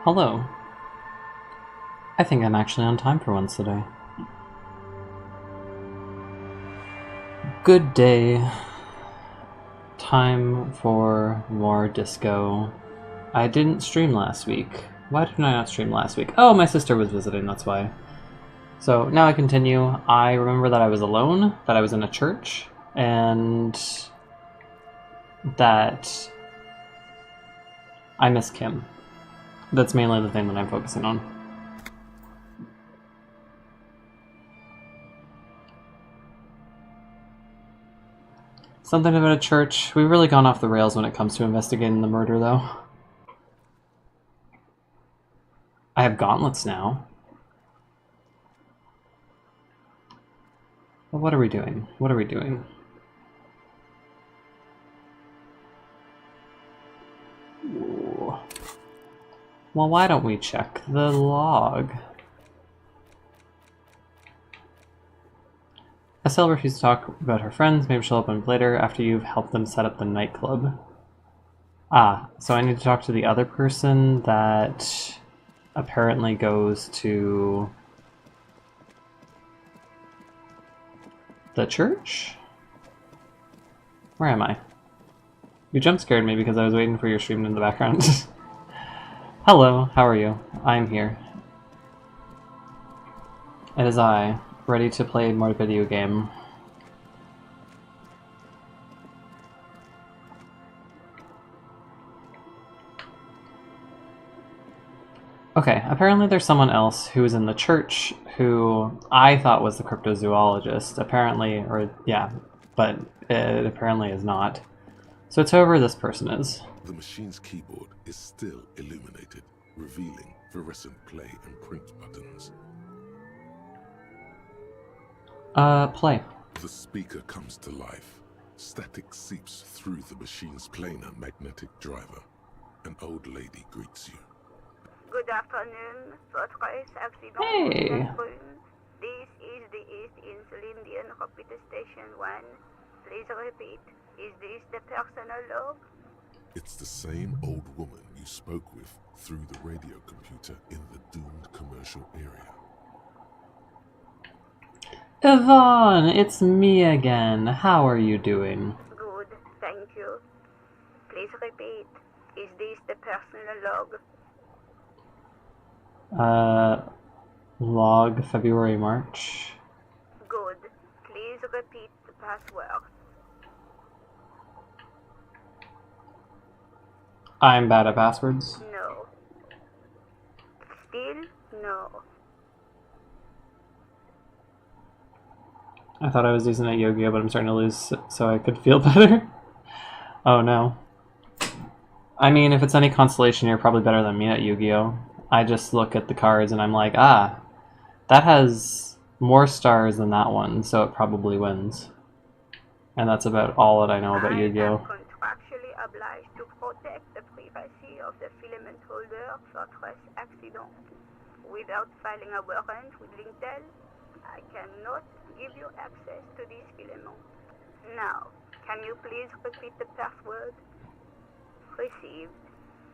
Hello. I think I'm actually on time for once today. Good day. Time for more disco. I didn't stream last week. Why did I not stream last week? Oh, my sister was visiting, that's why. So now I continue. I remember that I was alone, that I was in a church, and that I miss Kim. That's mainly the thing that I'm focusing on. Something about a church. We've really gone off the rails when it comes to investigating the murder, though. I have gauntlets now. But what are we doing? What are we doing? Ooh. Well, why don't we check the log? Estelle refused to talk about her friends. Maybe she'll open up later after you've helped them set up the nightclub. Ah, so I need to talk to the other person that apparently goes to the church? Where am I? You jump scared me because I was waiting for your stream in the background. Hello, how are you? I'm here. It is I, ready to play more video game. Okay, apparently there's someone else who is in the church who I thought was the cryptozoologist. Apparently, or yeah, but it apparently is not. So it's whoever this person is. The machine's keyboard is still illuminated, revealing fluorescent play and print buttons. Play. The speaker comes to life. Static seeps through the machine's planar magnetic driver. An old lady greets you. Good afternoon, Fortress Accident. Hey. This is the East Insulindian Computer Station 1. Please repeat, is this the personal log? It's the same old woman you spoke with through the radio computer in the doomed commercial area. Yvonne, it's me again. How are you doing? Good, thank you. Please repeat, is this the personal log? Log February, March. Good, please repeat the password. I'm bad at passwords. No. Still no. I thought I was using it at Yu-Gi-Oh, but I'm starting to lose so I could feel better. Oh no. I mean, if it's any consolation, you're probably better than me at Yu-Gi-Oh. I just look at the cards and I'm like, ah, that has more stars than that one, so it probably wins. And that's about all that I know about Yu-Gi-Oh. I am contractually obliged to protect the privacy of the filament holder for stress accident. Without filing a warrant with Lintel, I cannot give you access to this filament. Now, can you please repeat the password? Received.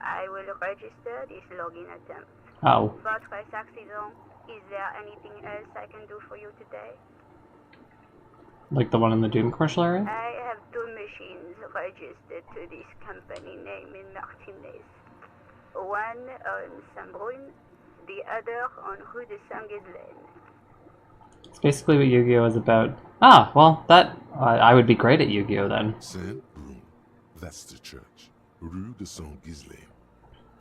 I will register this login attempt. Oh. Fortress Accident, is there anything else I can do for you today? Like the one in the Doom commercial area? I have two machines registered to this company name in Martinez. One on Saint-Brun, the other on Rue de Saint-Guedelaine. It's basically what Yu-Gi-Oh is about. Ah, well, that I would be great at Yu-Gi-Oh then. Saint-Brun, that's the church. Rue de Saint-Guedelaine,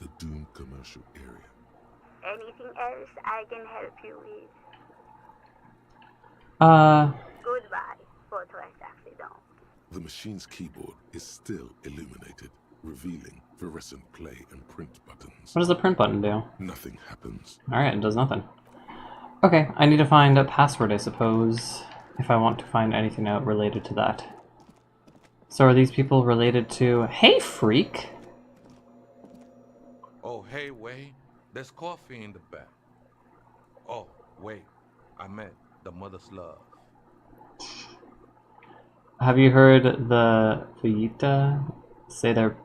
the doomed commercial area. Anything else I can help you with? Goodbye, Fortress Accident. The machine's keyboard is still illuminated, revealing fluorescent play and print buttons. What does the print button do? Nothing happens. Alright, it does nothing. Okay, I need to find a password, I suppose, if I want to find anything out related to that. So are these people related to... Hey, freak! Oh, hey, wait. There's coffee in the back. Oh, wait. I meant the mother's love. Have you heard the Vita say the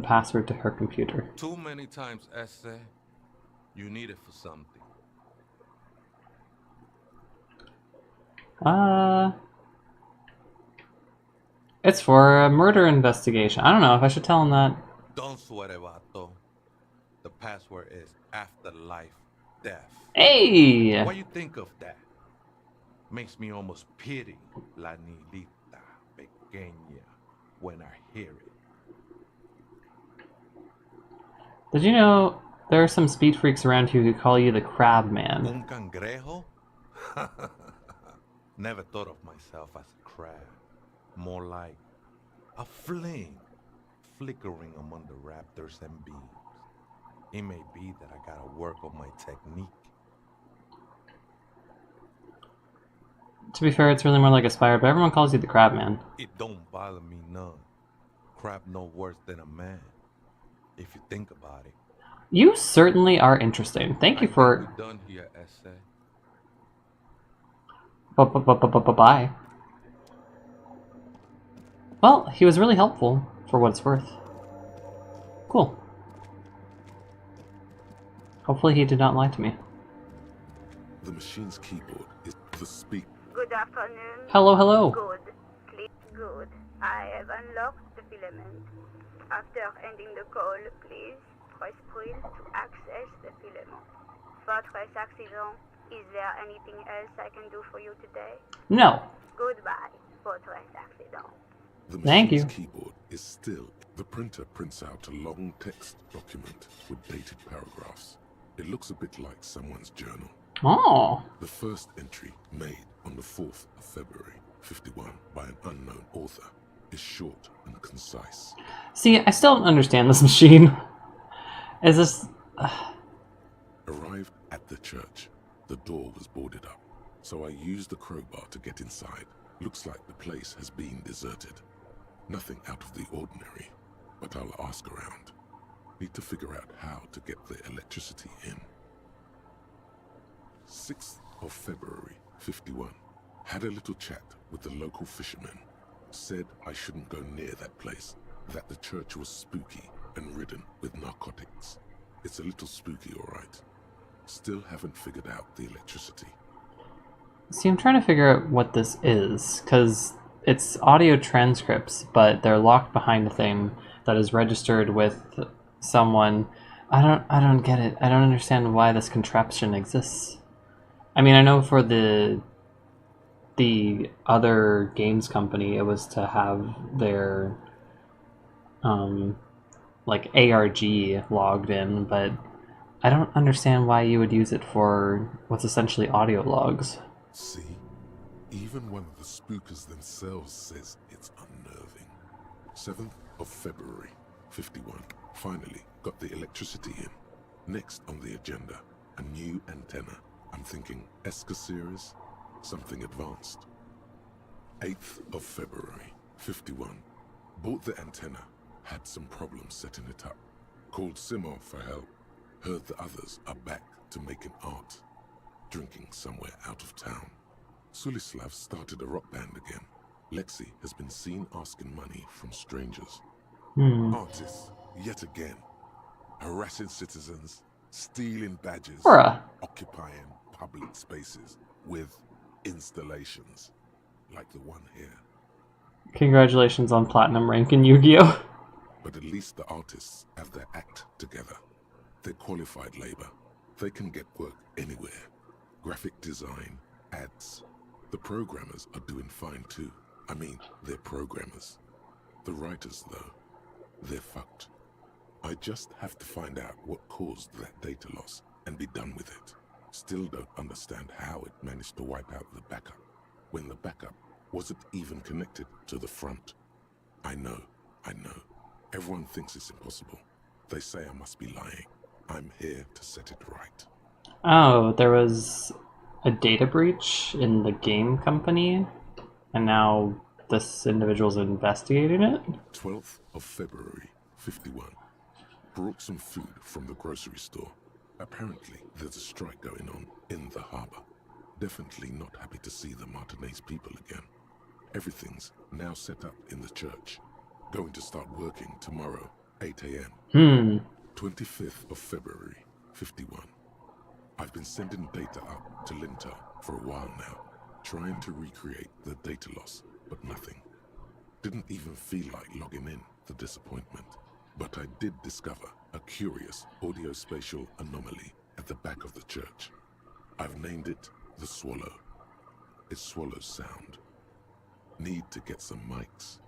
password to her computer? Too many times, Essay. You need it for something. It's for a murder investigation. I don't know if I should tell him that. Don't sweat it, vato. The password is afterlife death. Hey! What you think of that? Makes me almost pity la niñita pequeña when I hear it. Did you know there are some speed freaks around here who call you the Crab Man? Un cangrejo? Never thought of myself as a crab. More like a flame flickering among the raptors and beams. It may be that I gotta work on my technique. To be fair, it's really more like a spider, but everyone calls you the Crab Man. It don't bother me none. Crab no worse than a man, if you think about it. You certainly are interesting. Thank you for... We're done here, essay. Bye. Well, he was really helpful, for what it's worth. Cool. Hopefully he did not lie to me. The machine's keyboard is the speak. Good afternoon. Hello. Good. Sleep good. I have unlocked the filament. After ending the call, please press print to access the filament. Fortress accident. Is there anything else I can do for you today? No. Goodbye, Fortress accident. The Thank machine's you. keyboard is still. The printer prints out a long text document with dated paragraphs. It looks a bit like someone's journal. Oh. The first entry, made on the 4th of February, 51, by an unknown author, is short and concise. See, I still don't understand this machine. Is this... Arrived at the church. The door was boarded up, so I used the crowbar to get inside. Looks like the place has been deserted. Nothing out of the ordinary, but I'll ask around. Need to figure out how to get the electricity in. 6th of February, 51. Had a little chat with the local fishermen. Said I shouldn't go near that place, that the church was spooky and ridden with narcotics. It's a little spooky, all right. Still haven't figured out the electricity. See, I'm trying to figure out what this is, because it's audio transcripts, but they're locked behind a thing that is registered with someone. I don't get it. I don't understand why this contraption exists. I mean, I know for the other games company, it was to have their like ARG logged in, but I don't understand why you would use it for what's essentially audio logs. See? Even one of the spookers themselves says it's unnerving. 7th of February, 51. Finally got the electricity in. Next on the agenda, a new antenna. I'm thinking Esca series, something advanced. 8th of February, 51. Bought the antenna, had some problems setting it up. Called Simo for help. Heard the others are back to making art. Drinking somewhere out of town. Sulislav started a rock band again. Lexi has been seen asking money from strangers. Artists, yet again. Harassing citizens, stealing badges, Bruh. occupying public spaces with installations, like the one here. Congratulations on platinum rank in Yu-Gi-Oh! But at least the artists have their act together. They're qualified labor. They can get work anywhere. Graphic design, ads. The programmers are doing fine too. I mean, they're programmers. The writers, though, they're fucked. I just have to find out what caused that data loss and be done with it. Still don't understand how it managed to wipe out the backup, when the backup wasn't even connected to the front. I know. Everyone thinks it's impossible. They say I must be lying. I'm here to set it right. Oh, there was a data breach in the game company, and now this individual's investigating it? 12th of February, 51. Brought some food from the grocery store. Apparently, there's a strike going on in the harbor. Definitely not happy to see the Martinez people again. Everything's now set up in the church. Going to start working tomorrow, 8 a.m. 25th of February, 51. I've been sending data up to Lintel for a while now, trying to recreate the data loss, but nothing. Didn't even feel like logging in, the disappointment. But I did discover a curious audio-spatial anomaly at the back of the church. I've named it the Swallow. It swallows sound. Need to get some mics.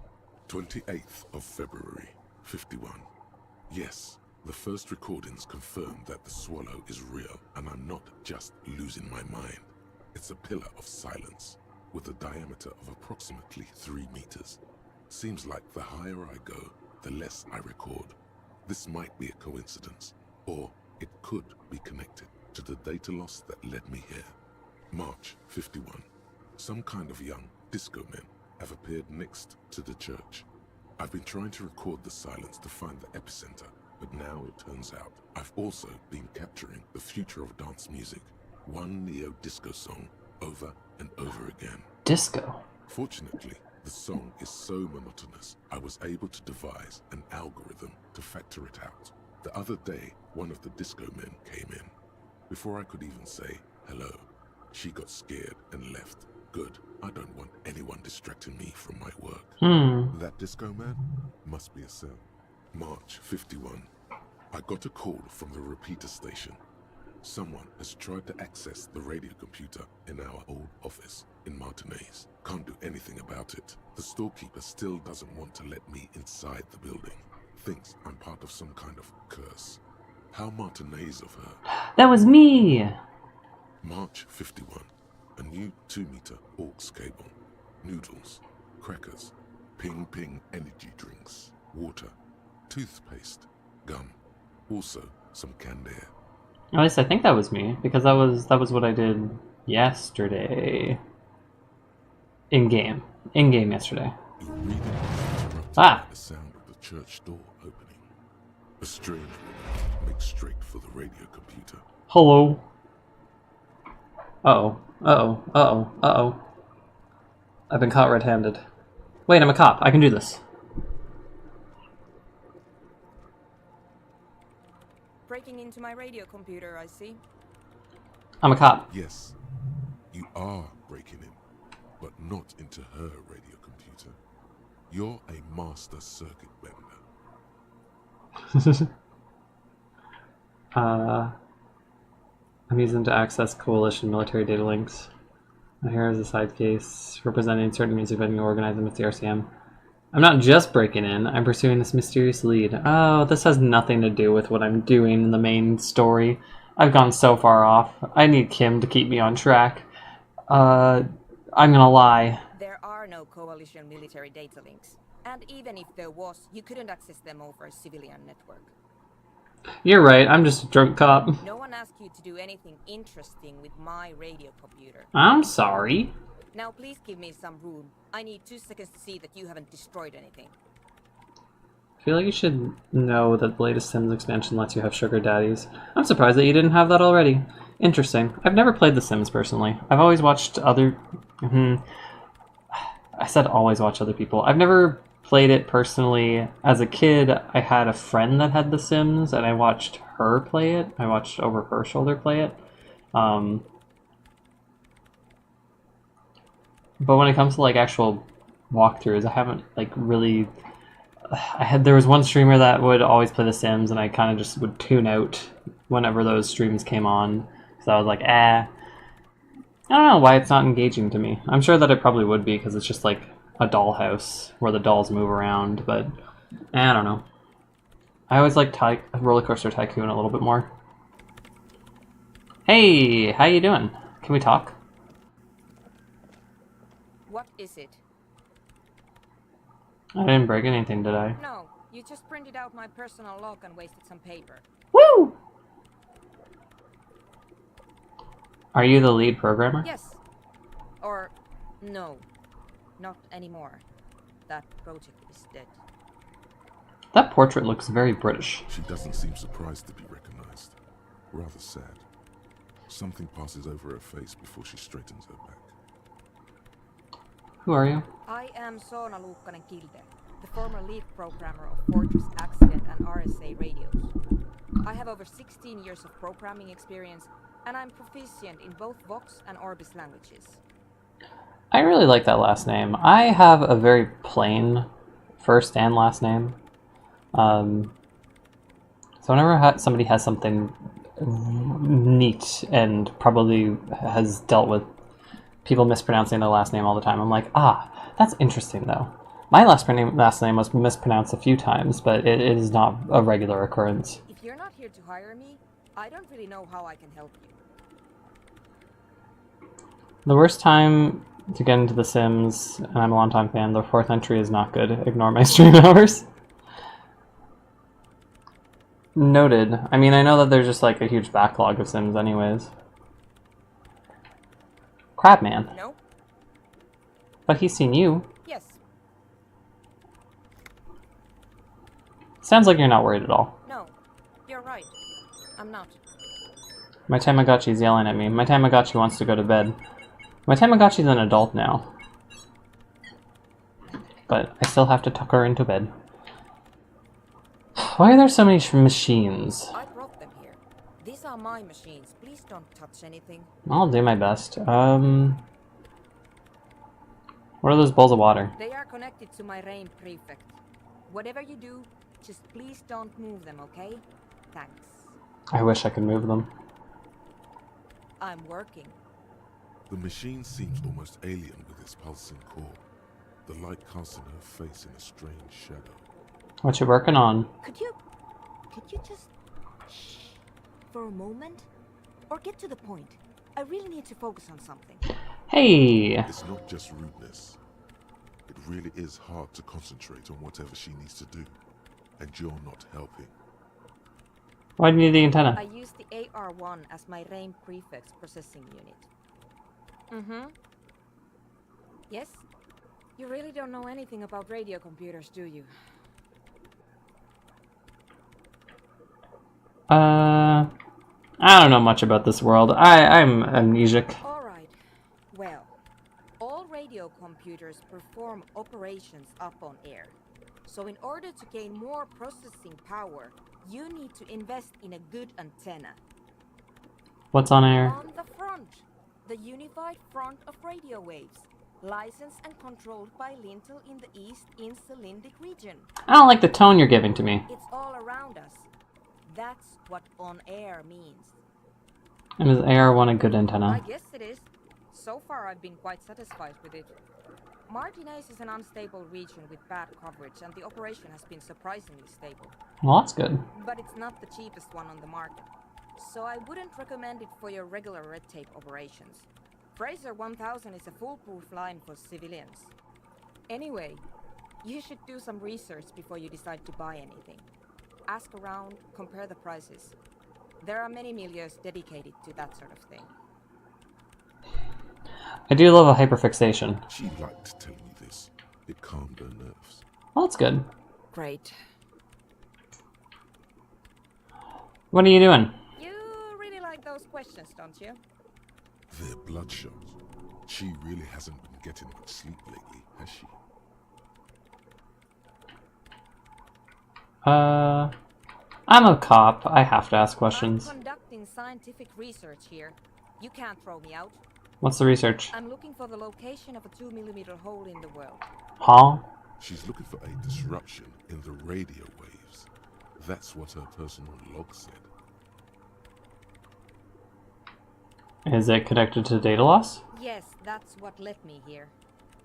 28th of February, 51. Yes, the first recordings confirm that the Swallow is real and I'm not just losing my mind. It's a pillar of silence with a diameter of approximately 3 meters. Seems like the higher I go, the less I record. This might be a coincidence, or it could be connected to the data loss that led me here. March 51. Some kind of young disco men have appeared next to the church. I've been trying to record the silence to find the epicenter, but now it turns out I've also been capturing the future of dance music, one neo-disco song over and over again. Disco? Fortunately, the song is so monotonous, I was able to devise an algorithm to factor it out. The other day, one of the disco men came in. Before I could even say hello, she got scared and left. Good, I don't want anyone distracting me from my work. That disco man must be a cell. March 51. I got a call from the repeater station. Someone has tried to access the radio computer in our old office in Martinez. Can't do anything about it. The storekeeper still doesn't want to let me inside the building. Thinks I'm part of some kind of curse. How Martinez of her. That was me! March 51. A new 2-meter aux cable. Noodles. Crackers. Ping Ping energy drinks. Water. Toothpaste. Gum. Also some canned air. At least I think that was me, because that was what I did yesterday. In-game. In-game yesterday. You read it interrupted Ah! by the sound of the church door opening. A strange woman makes straight for the radio computer. Hello. Uh-oh. Uh-oh. Uh-oh. Uh-oh. I've been caught red-handed. Wait, I'm a cop. I can do this. Breaking into my radio computer, I see. I'm a cop. Yes, you are breaking in, but not into her radio computer. You're a master circuit bender. I'm using to access coalition military data links. Here is a side case representing certain music vending organized with the RCM. I'm not just breaking in, I'm pursuing this mysterious lead. Oh, this has nothing to do with what I'm doing in the main story. I've gone so far off. I need Kim to keep me on track. I'm gonna lie. There are no coalition military data links. And even if there was, you couldn't access them over a civilian network. You're right, I'm just a drunk cop. No one asked you to do anything interesting with my radio computer. I'm sorry. Now please give me some room. I need 2 seconds to see that you haven't destroyed anything. I feel like you should know that the latest Sims expansion lets you have sugar daddies. I'm surprised that you didn't have that already. Interesting. I've never played The Sims personally. I've always watched other... I said always watch other people. I've never played it personally. As a kid, I had a friend that had The Sims, and I watched her play it. I watched over her shoulder play it. But when it comes to like actual walkthroughs, I haven't like really. There was one streamer that would always play The Sims, and I kind of just would tune out whenever those streams came on. So I was like, I don't know why it's not engaging to me. I'm sure that it probably would be because it's just like a dollhouse where the dolls move around, but I don't know. I always like Roller Coaster Tycoon a little bit more. Hey, how you doing? Can we talk? What is it? I didn't break anything, did I? No, you just printed out my personal log and wasted some paper. Woo! Are you the lead programmer? Yes. Or, no. Not anymore. That project is dead. That portrait looks very British. She doesn't seem surprised to be recognized. Rather sad. Something passes over her face before she straightens her back. Who are you? I am Soona Luukkanen-Kilde, the former lead programmer of Fortress Accident and RSA radios. I have over 16 years of programming experience And I'm proficient in both Vox and Orbis languages. I really like that last name. I have a very plain first and last name. So whenever somebody has something neat and probably has dealt with people mispronouncing their last name all the time, I'm like, ah, that's interesting though. My last name was mispronounced a few times, but it is not a regular occurrence. If you're not here to hire me, I don't really know how I can help you. The worst time to get into The Sims, and I'm a longtime fan, the 4th entry is not good. Ignore my stream hours. Noted. I mean, I know that there's just like a huge backlog of Sims anyways. Crabman. No? But he's seen you. Yes. Sounds like you're not worried at all. No. You're right. I'm not. My Tamagotchi's yelling at me. My Tamagotchi wants to go to bed. My Tamagotchi's an adult now. But I still have to tuck her into bed. Why are there so many machines? I brought them here. These are my machines. Please don't touch anything. I'll do my best. What are those bowls of water? They are connected to my RAIN prefect. Whatever you do, just please don't move them, okay? Thanks. I wish I could move them. I'm working. The machine seems almost alien with its pulsing core. The light casting her face in a strange shadow. What you working on? Could you just shh for a moment? Or get to the point. I really need to focus on something. Hey! It's not just rudeness. It really is hard to concentrate on whatever she needs to do. And you're not helping. Why do you need the antenna? I use the AR1 as my RAIN prefix processing unit. Mm-hmm. Yes? You really don't know anything about radio computers, do you? I don't know much about this world. I'm amnesic. Alright. Well, all radio computers perform operations up on air. So in order to gain more processing power, you need to invest in a good antenna. What's on air? On the front. The unified front of radio waves. Licensed and controlled by Lintel in the East Insulindic region. I don't like the tone you're giving to me. It's all around us. That's what on air means. And is AR1 a good I antenna? guess it is. So far I've been quite satisfied with it. Martinez is an unstable region with bad coverage and the operation has been surprisingly stable. Well, that's good. But it's not the cheapest one on the market. So I wouldn't recommend it for your regular red tape operations. Fraser 1000 is a foolproof line for civilians. Anyway, you should do some research before you decide to buy anything. Ask around, compare the prices. There are many milieux dedicated to that sort of thing. I do love a hyperfixation. She liked telling me this. It calmed her nerves. Well, that's good. Great. What are you doing? You really like those questions, don't you? They're bloodshot. She really hasn't been getting much sleep lately, has she? I'm a cop. I have to ask questions. I'm conducting scientific research here. You can't throw me out. What's the research? I'm looking for the location of a 2mm hole in the world. Huh? She's looking for a disruption in the radio waves. That's what her personal log said. Is it connected to data loss? Yes, that's what led me here.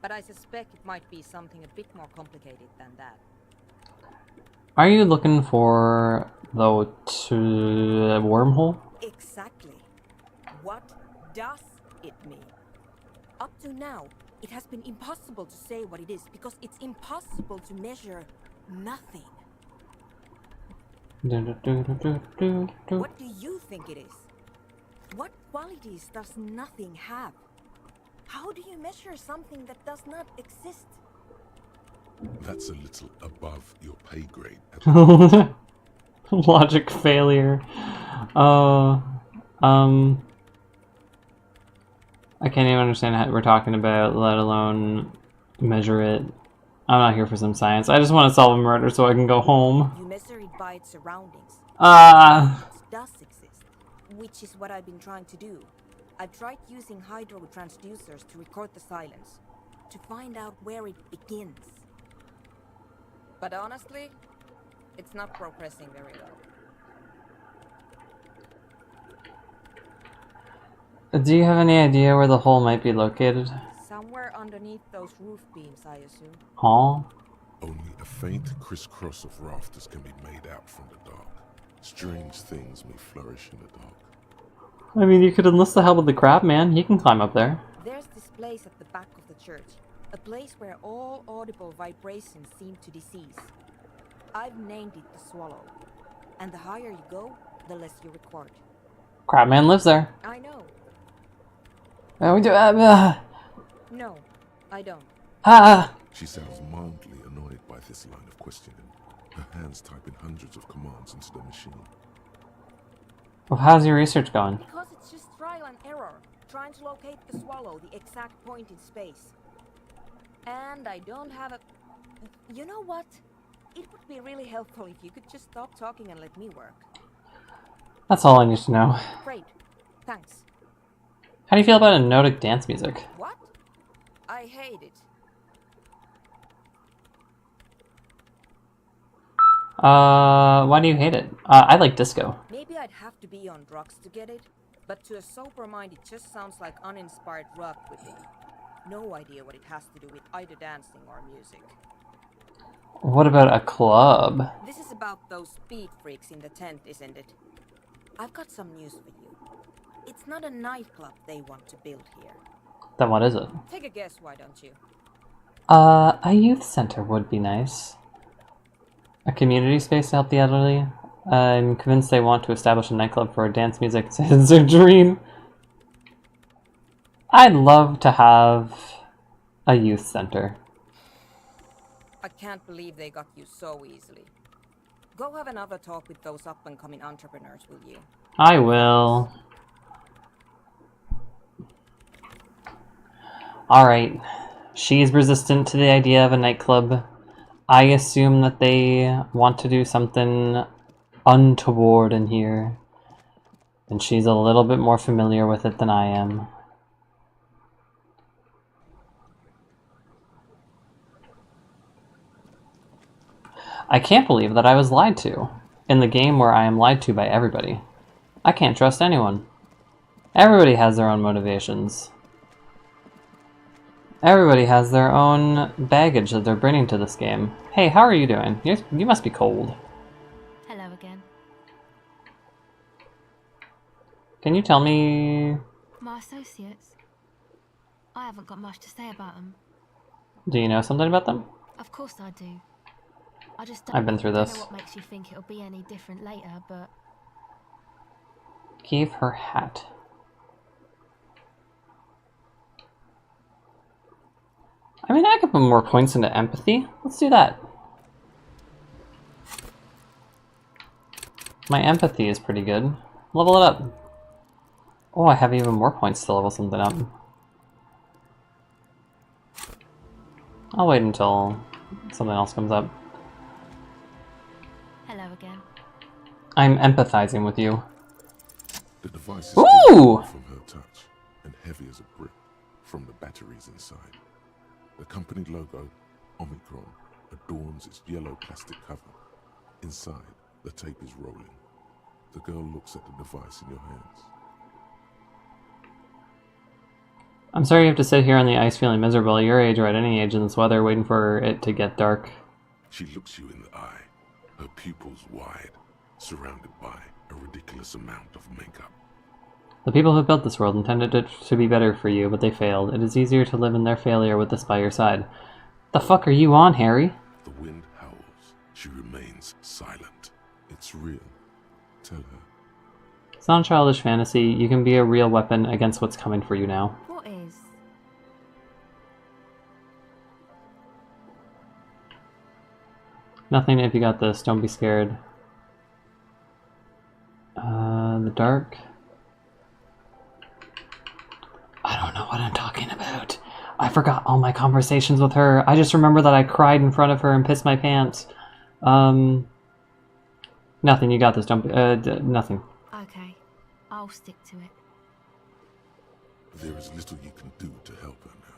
But I suspect it might be something a bit more complicated than that. Are you looking for the wormhole? Exactly. What does it mean? Up to now, it has been impossible to say what it is because it's impossible to measure nothing. What do you think it is? What qualities does nothing have? How do you measure something that does not exist? That's a little above your pay grade. Logic failure. I can't even understand what we're talking about, let alone measure it. I'm not here for some science. I just want to solve a murder so I can go home. You measure it by its surroundings. Ah. It does exist. Which is what I've been trying to do. I've tried using hydro transducers to record the silence, to find out where it begins. But honestly, it's not progressing very well. Do you have any idea where the hole might be located? Somewhere underneath those roof beams, I assume. Huh? Only a faint crisscross of rafters can be made out from the dark. Strange things may flourish in the dark. I mean, you could enlist the help of the crab man. He can climb up there. There's this place at the back of the church. A place where all audible vibrations seem to decease. I've named it the Swallow. And the higher you go, the less you record. Crab man lives there. I know. We do. No, I don't. She sounds mildly annoyed by this line of questioning. Her hands typing hundreds of commands into the machine. Well, how's your research going? Because it's just trial and error. Trying to locate the Swallow, the exact point in space. And I don't have a... You know what? It would be really helpful if you could just stop talking and let me work. That's all I need to know. Great. Thanks. How do you feel about Nordic dance music? What? I hate it. Why do you hate it? I like disco. Maybe I'd have to be on drugs to get it, but to a sober mind it just sounds like uninspired rug whipping. No idea what it has to do with either dancing or music. What about a club? This is about those speed freaks in the tent, isn't it? I've got some news for you. It's not a nightclub they want to build here. Then what is it? Take a guess, why don't you? A youth center would be nice. A community space to help the elderly. I'm convinced they want to establish a nightclub for dance music. It's their dream. I'd love to have a youth center. I can't believe they got you so easily. Go have another talk with those up-and-coming entrepreneurs, will you? I will. Alright. She's resistant to the idea of a nightclub. I assume that they want to do something untoward in here. And she's a little bit more familiar with it than I am. I can't believe that I was lied to. In the game where I am lied to by everybody. I can't trust anyone. Everybody has their own motivations. Everybody has their own baggage that they're bringing to this game. Hey, how are you doing? You must be cold. Hello again. Can you tell me... My associates. I haven't got much to say about them. Do you know something about them? Of course I do. I just I've been through don't this. know what makes you think it'll be any different later, but... Gave her hat. I mean, I could put more points into empathy. Let's do that. My empathy is pretty good. Level it up. Oh, I have even more points to level something up. I'll wait until something else comes up. Hello again. I'm empathizing with you. The device is Ooh! still from her touch and heavy as a brick from the batteries inside. The company logo, Omicron, adorns its yellow plastic cover. Inside, the tape is rolling. The girl looks at the device in your hands. I'm sorry you have to sit here on the ice feeling miserable at your age or at any age in this weather waiting for it to get dark. She looks you in the eye, her pupils wide, surrounded by a ridiculous amount of makeup. The people who built this world intended it to be better for you, but they failed. It is easier to live in their failure with this by your side. The fuck are you on, Harry? The wind howls. She remains silent. It's real. Tell her. It's not a childish fantasy. You can be a real weapon against what's coming for you now. What is? Nothing if you got this. Don't be scared. The dark. I don't know what I'm talking about. I forgot all my conversations with her. I just remember that I cried in front of her and pissed my pants. Nothing. You got this. Don't be, nothing. Okay. I'll stick to it. There is little you can do to help her now.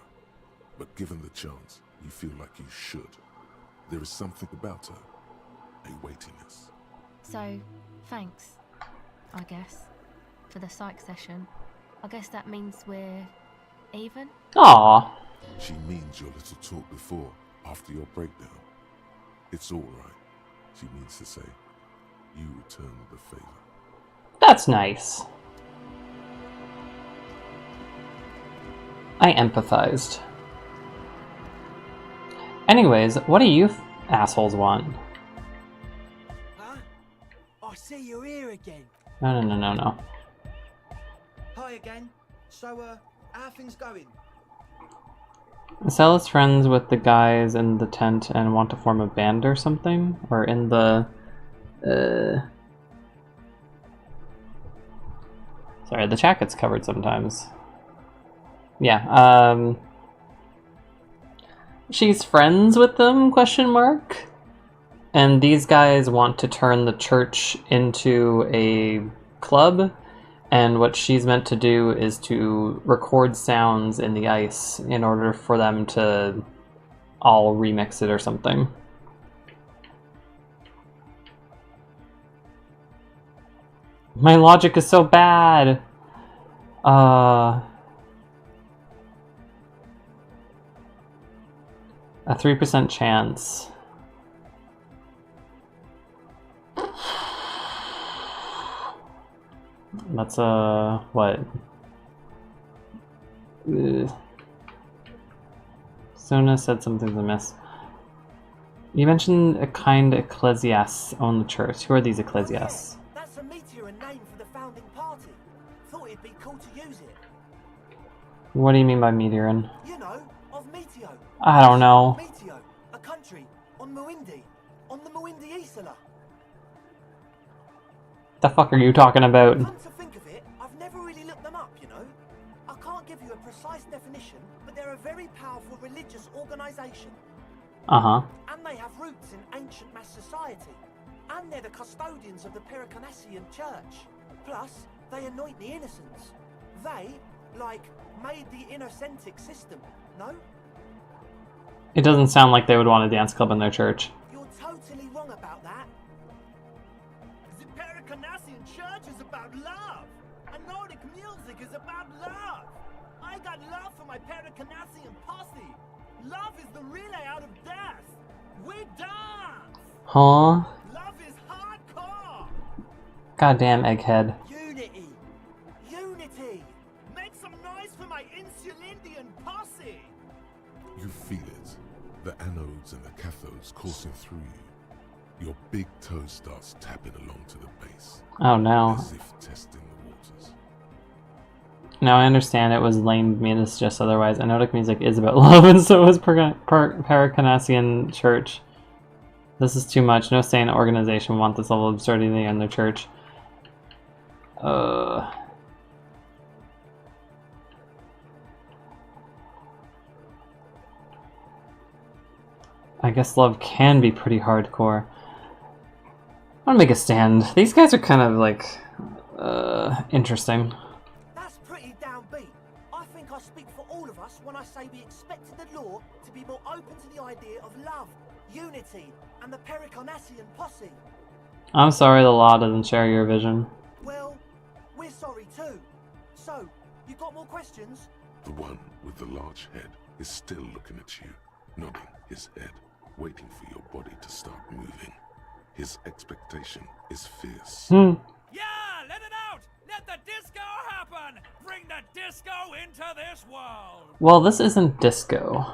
But given the chance, you feel like you should. There is something about her. A weightiness. So, thanks, I guess, for the psych session. I guess that means we're even? Aw. She means your little talk before, after your breakdown. It's all right, she means to say. You return the favor. That's nice. I empathized. Anyways, what do you assholes want? Huh? I see you're here again. No. Hi again. So, how things going? Cell is friends with the guys in the tent and want to form a band or something? Or in the... Sorry, the chat gets covered sometimes. Yeah, she's friends with them, question mark? And these guys want to turn the church into a club, and what she's meant to do is to record sounds in the ice in order for them to all remix it or something. My logic is so bad! A 3% chance. That's what? Sona said something's amiss. You mentioned a kind ecclesiasts own the church. Who are these ecclesiasts? That's a meteor and name for the founding party. Thought it'd be cool to use it. What do you mean by meteorin? You know, of Meteo. I don't know. Meteo, a country on Muindi, on the Muindi Isla. The fuck are you talking about? Come to think of it, I've never really looked them up, you know. I can't give you a precise definition, but they're a very powerful religious organisation. Uh-huh. And they have roots in ancient mass society. And they're the custodians of the Pericanassian church. Plus, they anoint the innocents. They, like, made the innocentic system, no? It doesn't sound like they would want a dance club in their church. You're totally wrong about that. The Pericanassian church is about love. And Nordic music is about love. I got love for my Pericanassian posse. Love is the relay out of death. We dance. Huh? Love is hardcore. Goddamn egghead. Unity. Unity. Make some noise for my Insulindian posse. You feel it. The anodes and the cathodes coursing through you. Your big toe starts tapping along to the base. Oh no. As if testing the waters. Now I understand it was lame means just otherwise. Anodic music is about love, and so is Pericanassian church. This is too much. No sane organization would want this level of absurdity in their church. I guess love can be pretty hardcore. I want to make a stand. These guys are kind of like interesting. That's pretty downbeat. I think I speak for all of us when I say we expected the law to be more open to the idea of love, unity, and the Pericanassian posse. I'm sorry the law doesn't share your vision. Well, we're sorry too. So, you got more questions? The one with the large head is still looking at you, nodding his head, waiting for your body to start moving. His expectation is fierce. Yeah, let it out! Let the disco happen! Bring the disco into this world! Well, this isn't disco.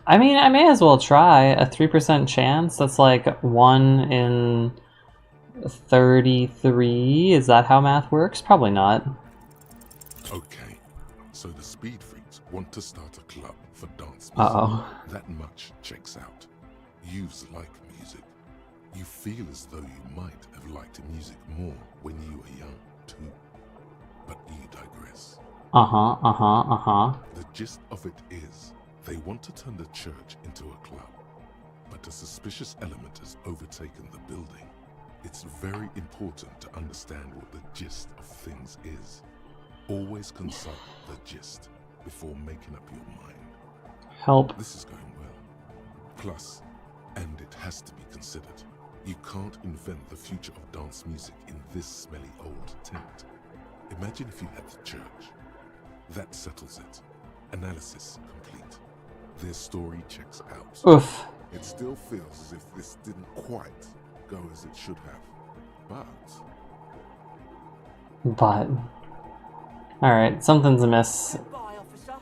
I mean, I may as well try. A 3% chance? That's like 1 in 33. Is that how math works? Probably not. Okay, so the speed freaks want to start a club for dance music. Uh-oh. That much checks out. Youths like music. You feel as though you might have liked music more when you were young, too. But you digress. The gist of it is, they want to turn the church into a club, but a suspicious element has overtaken the building. It's very important to understand what the gist of things is. Always consult the gist before making up your mind. Help. This is going well. Plus, and it has to be considered, you can't invent the future of dance music in this smelly old tent. Imagine if you had the church. That settles it. Analysis complete. Their story checks out. Oof. It still feels as if this didn't quite go as it should have. But Alright, something's amiss. Goodbye, officer.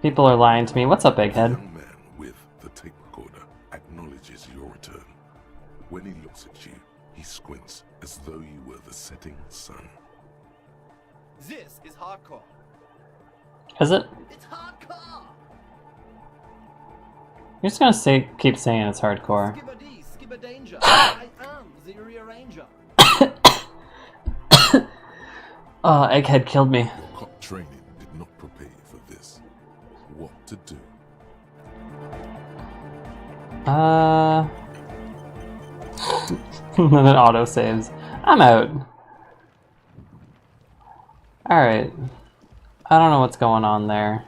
People are lying to me. What's up, the Egghead? young man with the tape recorder acknowledges your return. When he looks at you, he squints as though you were the setting sun. This is hardcore. Is it? It's hardcore. You're just gonna keep saying it's hardcore. Skibber D, skibber danger. I am the rearranger. Oh, Egghead killed me. Your cop training did not prepare you for this. What to do? And then it auto saves. I'm out. Alright. I don't know what's going on there.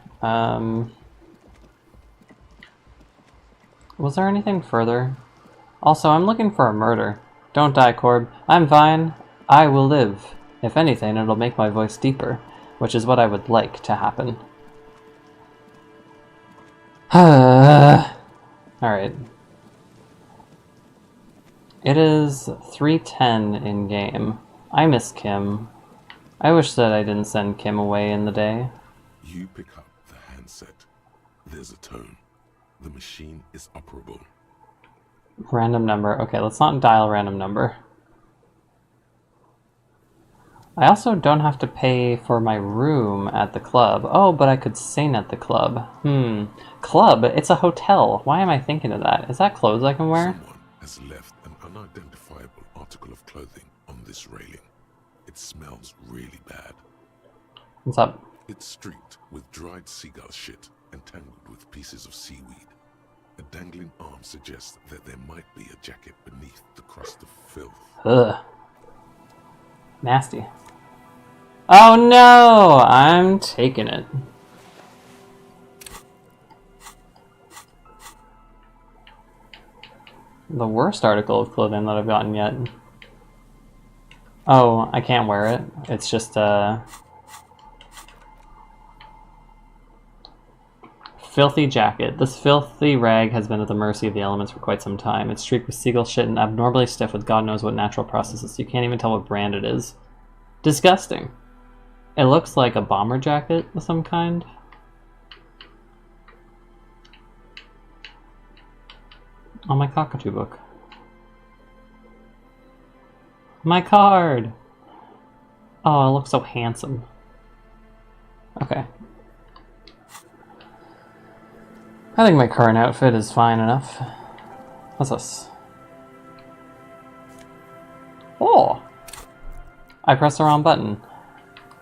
Was there anything further? Also, I'm looking for a murder. Don't die, Korb. I'm fine. I will live. If anything, it'll make my voice deeper, which is what I would like to happen. Alright. It is 3:10 in game. I miss Kim. I wish that I didn't send Kim away in the day. You pick up the handset. There's a tone. The machine is operable. Random number. Okay, let's not dial random number. I also don't have to pay for my room at the club. Oh, but I could sing at the club. Club? It's a hotel. Why am I thinking of that? Is that clothes I can wear? Someone has left an unidentifiable article of clothing on this railing. It smells really bad. What's up? It's streaked with dried seagull shit and tangled with pieces of seaweed. A dangling arm suggests that there might be a jacket beneath the crust of filth. Ugh. Nasty. Oh no! I'm taking it. The worst article of clothing that I've gotten yet. Oh, I can't wear it. It's just a filthy jacket. This filthy rag has been at the mercy of the elements for quite some time. It's streaked with seagull shit and abnormally stiff with God knows what natural processes. You can't even tell what brand it is. Disgusting. It looks like a bomber jacket of some kind. Oh, my cockatoo book. My card! Oh, it looks so handsome. Okay. I think my current outfit is fine enough. What's this? Oh! I pressed the wrong button.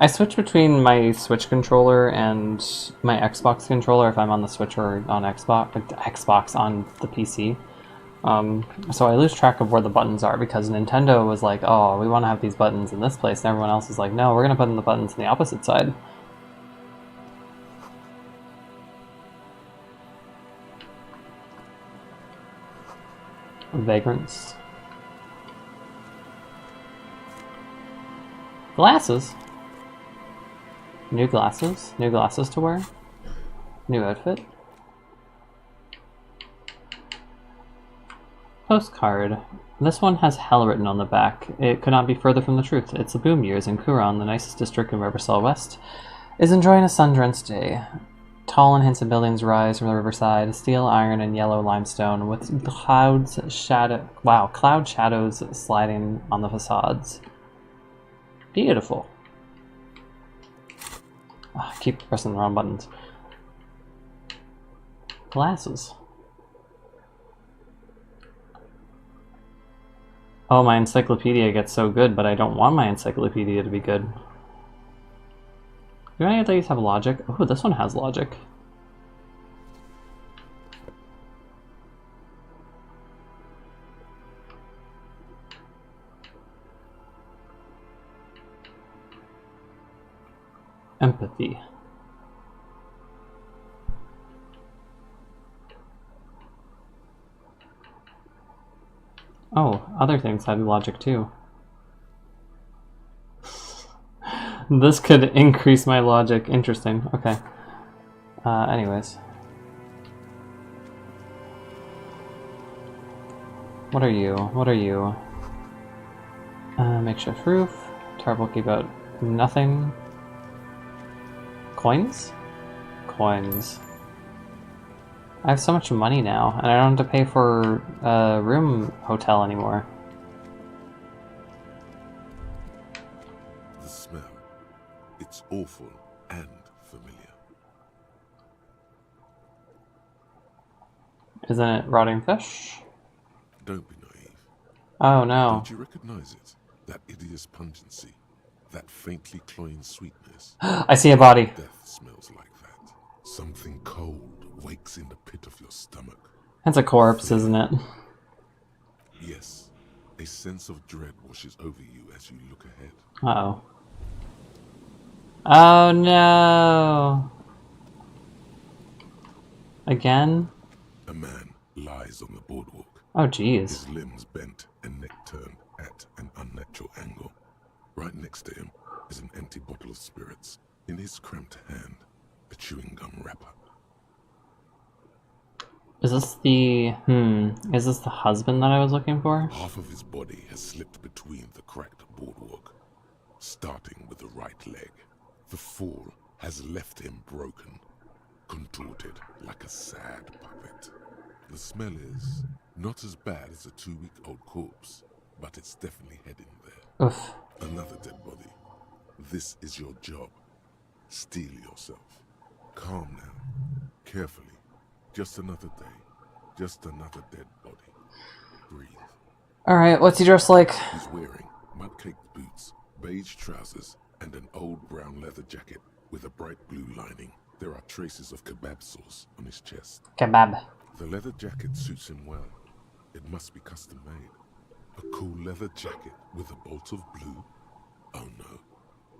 I switch between my Switch controller and my Xbox controller if I'm on the Switch or on Xbox on the PC. So I lose track of where the buttons are because Nintendo was like, oh, we want to have these buttons in this place, and everyone else is like, no, we're going to put in the buttons on the opposite side. Vagrants. Glasses? New glasses? New glasses to wear? New outfit? Postcard. This one has hell written on the back. It could not be further from the truth. It's the boom years in Kuron, the nicest district in Riversall West, is enjoying a sun-drenched day. Tall and handsome buildings rise from the riverside, steel, iron, and yellow limestone, with cloud shadows sliding on the facades. Beautiful. Oh, I keep pressing the wrong buttons. Glasses. Oh, my encyclopedia gets so good, but I don't want my encyclopedia to be good. Do any of these have logic? Oh, this one has logic. Empathy. Oh, other things have logic too. This could increase my logic. Interesting. Okay. Anyways. What are you? What are you? Makeshift roof. Tarp will keep out nothing. Coins? Coins. I have so much money now, and I don't have to pay for a room hotel anymore. The smell. It's awful and familiar. Isn't it rotting fish? Don't be naive. Oh no. Don't you recognize it? That hideous pungency. That faintly cloying sweetness. I see a body. Death smells like that. Something cold wakes in the pit of your stomach. That's a corpse, isn't it? Yes. A sense of dread washes over you as you look ahead. Uh-oh. Oh no! Again? A man lies on the boardwalk. Oh jeez. His limbs bent and neck turned at an unnatural angle. Right next to him is an empty bottle of spirits. In his cramped hand, a chewing gum wrapper. Is this the... Is this the husband that I was looking for? Half of his body has slipped between the cracked boardwalk, starting with the right leg. The fall has left him broken, contorted like a sad puppet. The smell is not as bad as a 2-week-old corpse, but it's definitely heading there. Oof. Another dead body. This is your job. Steel yourself. Calm now. Carefully. Just another day. Just another dead body. Breathe. Alright, what's he dressed like? He's wearing mud-caked boots, beige trousers, and an old brown leather jacket with a bright blue lining. There are traces of kebab sauce on his chest. Kebab. The leather jacket suits him well. It must be custom made. A cool leather jacket with a bolt of blue? Oh no.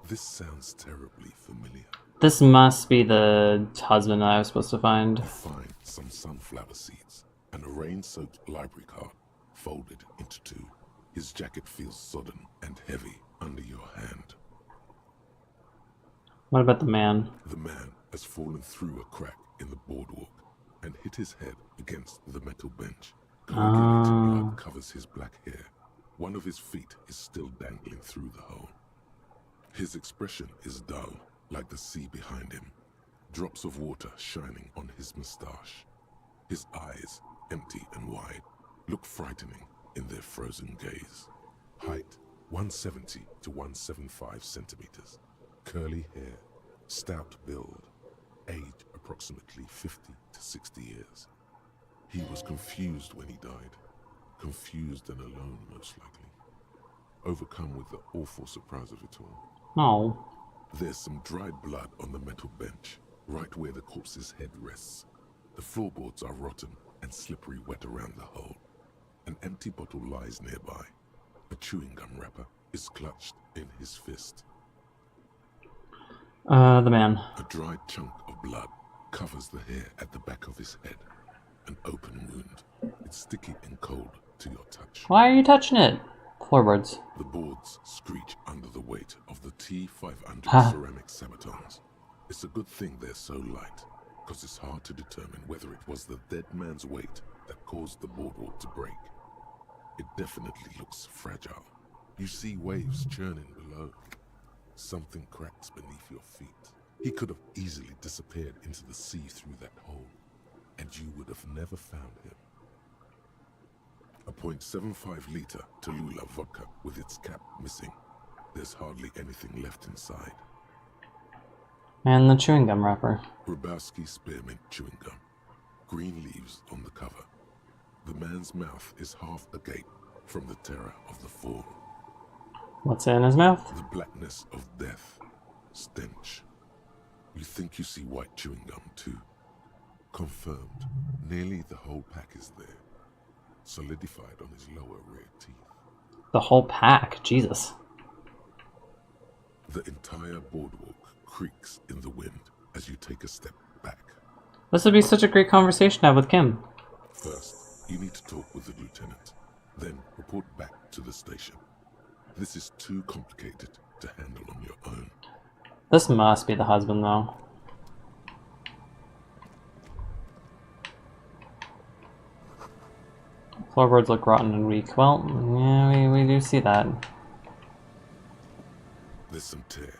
This sounds terribly familiar. This must be the husband that I was supposed to find. You find some sunflower seeds and a rain-soaked library card folded into two. His jacket feels sodden and heavy under your hand. What about the man? The man has fallen through a crack in the boardwalk and hit his head against the metal bench. Coagulated blood covers his black hair. One of his feet is still dangling through the hole. His expression is dull, like the sea behind him. Drops of water shining on his moustache. His eyes, empty and wide, look frightening in their frozen gaze. Height, 170 to 175 centimeters. Curly hair, stout build. Age, approximately 50 to 60 years. He was confused when he died. Confused and alone, most likely. Overcome with the awful surprise of it all. Oh. There's some dried blood on the metal bench, right where the corpse's head rests. The floorboards are rotten and slippery wet around the hole. An empty bottle lies nearby. A chewing gum wrapper is clutched in his fist. The man. A dried chunk of blood covers the hair at the back of his head. An open wound. It's sticky and cold to your touch. Why are you touching it? Floorboards. The boards screech under the weight of the T500 Huh. ceramic sabatons. It's a good thing they're so light, because it's hard to determine whether it was the dead man's weight that caused the boardwalk to break. It definitely looks fragile. You see waves churning below. Something cracks beneath your feet. He could have easily disappeared into the sea through that hole, and you would have never found him. A .75-liter Tallulah vodka with its cap missing. There's hardly anything left inside. And the chewing gum wrapper. Grabowski spearmint chewing gum. Green leaves on the cover. The man's mouth is half agape from the terror of the fall. What's in his mouth? The blackness of death. Stench. You think you see white chewing gum too. Confirmed. Nearly the whole pack is there. Solidified on his lower rear teeth. The whole pack. Jesus. The entire boardwalk creaks in the wind as you take a step back. This would be such a great conversation to have with Kim. First, you need to talk with the lieutenant, then report back to the station. This is too complicated to handle on your own. This must be the husband, though. Floorboards look rotten and weak. Well, yeah, we do see that. There's some tear,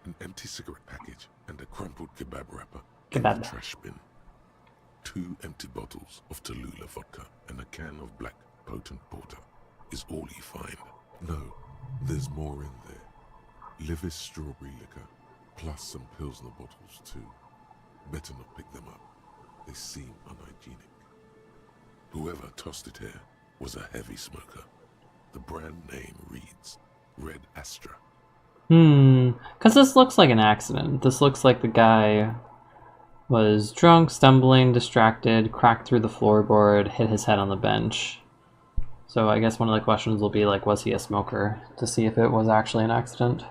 an empty cigarette package, and a crumpled kebab wrapper in the Kebab. trash bin. 2 empty bottles of Tallulah vodka and a can of black potent porter is all you find. No, there's more in there. Livis strawberry liquor, plus some Pilsner bottles too. Better not pick them up. They seem unhygienic. Whoever tossed it here was a heavy smoker. The brand name reads Red Astra. Because this looks like an accident. This looks like the guy was drunk, stumbling, distracted, cracked through the floorboard, hit his head on the bench. So I guess one of the questions will be like, was he a smoker? To see if it was actually an accident.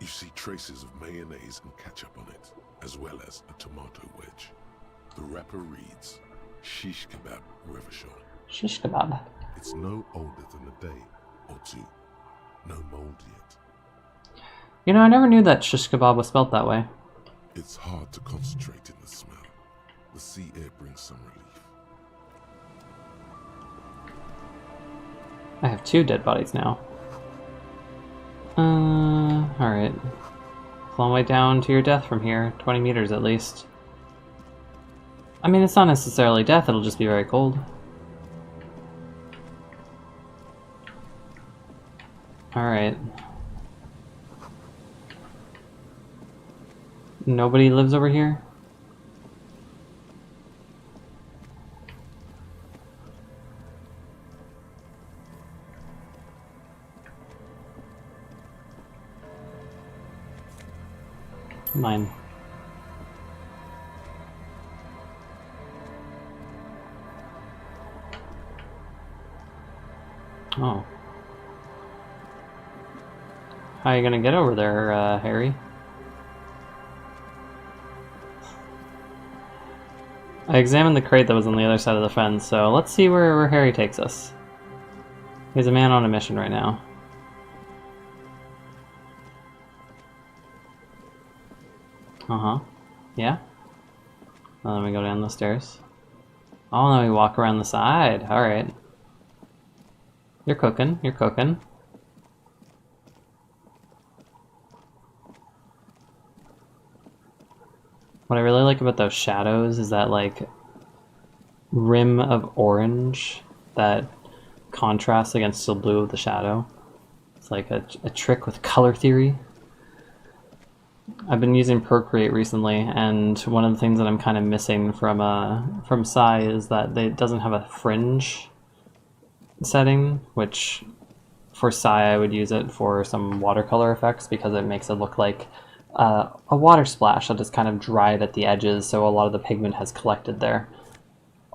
You see traces of mayonnaise and ketchup on it, as well as a tomato wedge. The wrapper reads Shish Kebab Revachol. Shish kebab. It's no older than a day or two. No mold yet. You know, I never knew that shish kebab was spelt that way. It's hard to concentrate in the smell. The sea air brings some relief. I have 2 dead bodies now. Alright. Long way down to your death from here. 20 meters at least. I mean, it's not necessarily death, it'll just be very cold. Alright. Nobody lives over here? Mine. Oh. How are you gonna get over there, Harry? I examined the crate that was on the other side of the fence, so let's see where Harry takes us. He's a man on a mission right now. Uh-huh. Yeah? Well, then we go down the stairs. Oh, then we walk around the side. Alright. You're cooking. You're cooking. What I really like about those shadows is that, like, rim of orange that contrasts against the blue of the shadow. It's like a trick with color theory. I've been using Procreate recently, and one of the things that I'm kind of missing from Psy is that it doesn't have a fringe setting, which for Psy I would use it for some watercolor effects because it makes it look like a water splash that is kind of dried at the edges, so a lot of the pigment has collected there.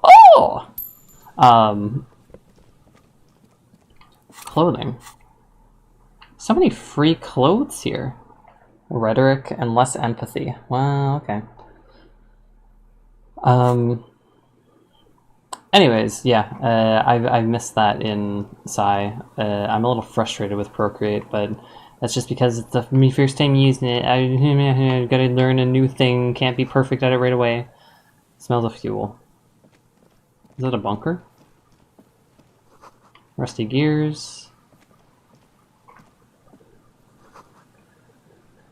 Oh! Clothing. So many free clothes here. Rhetoric and less empathy. Well, okay. Anyways, yeah, I've missed that in Psy. I'm a little frustrated with Procreate, but that's just because it's my first time using it. I gotta learn a new thing, can't be perfect at it right away. Smells of fuel. Is that a bunker? Rusty gears.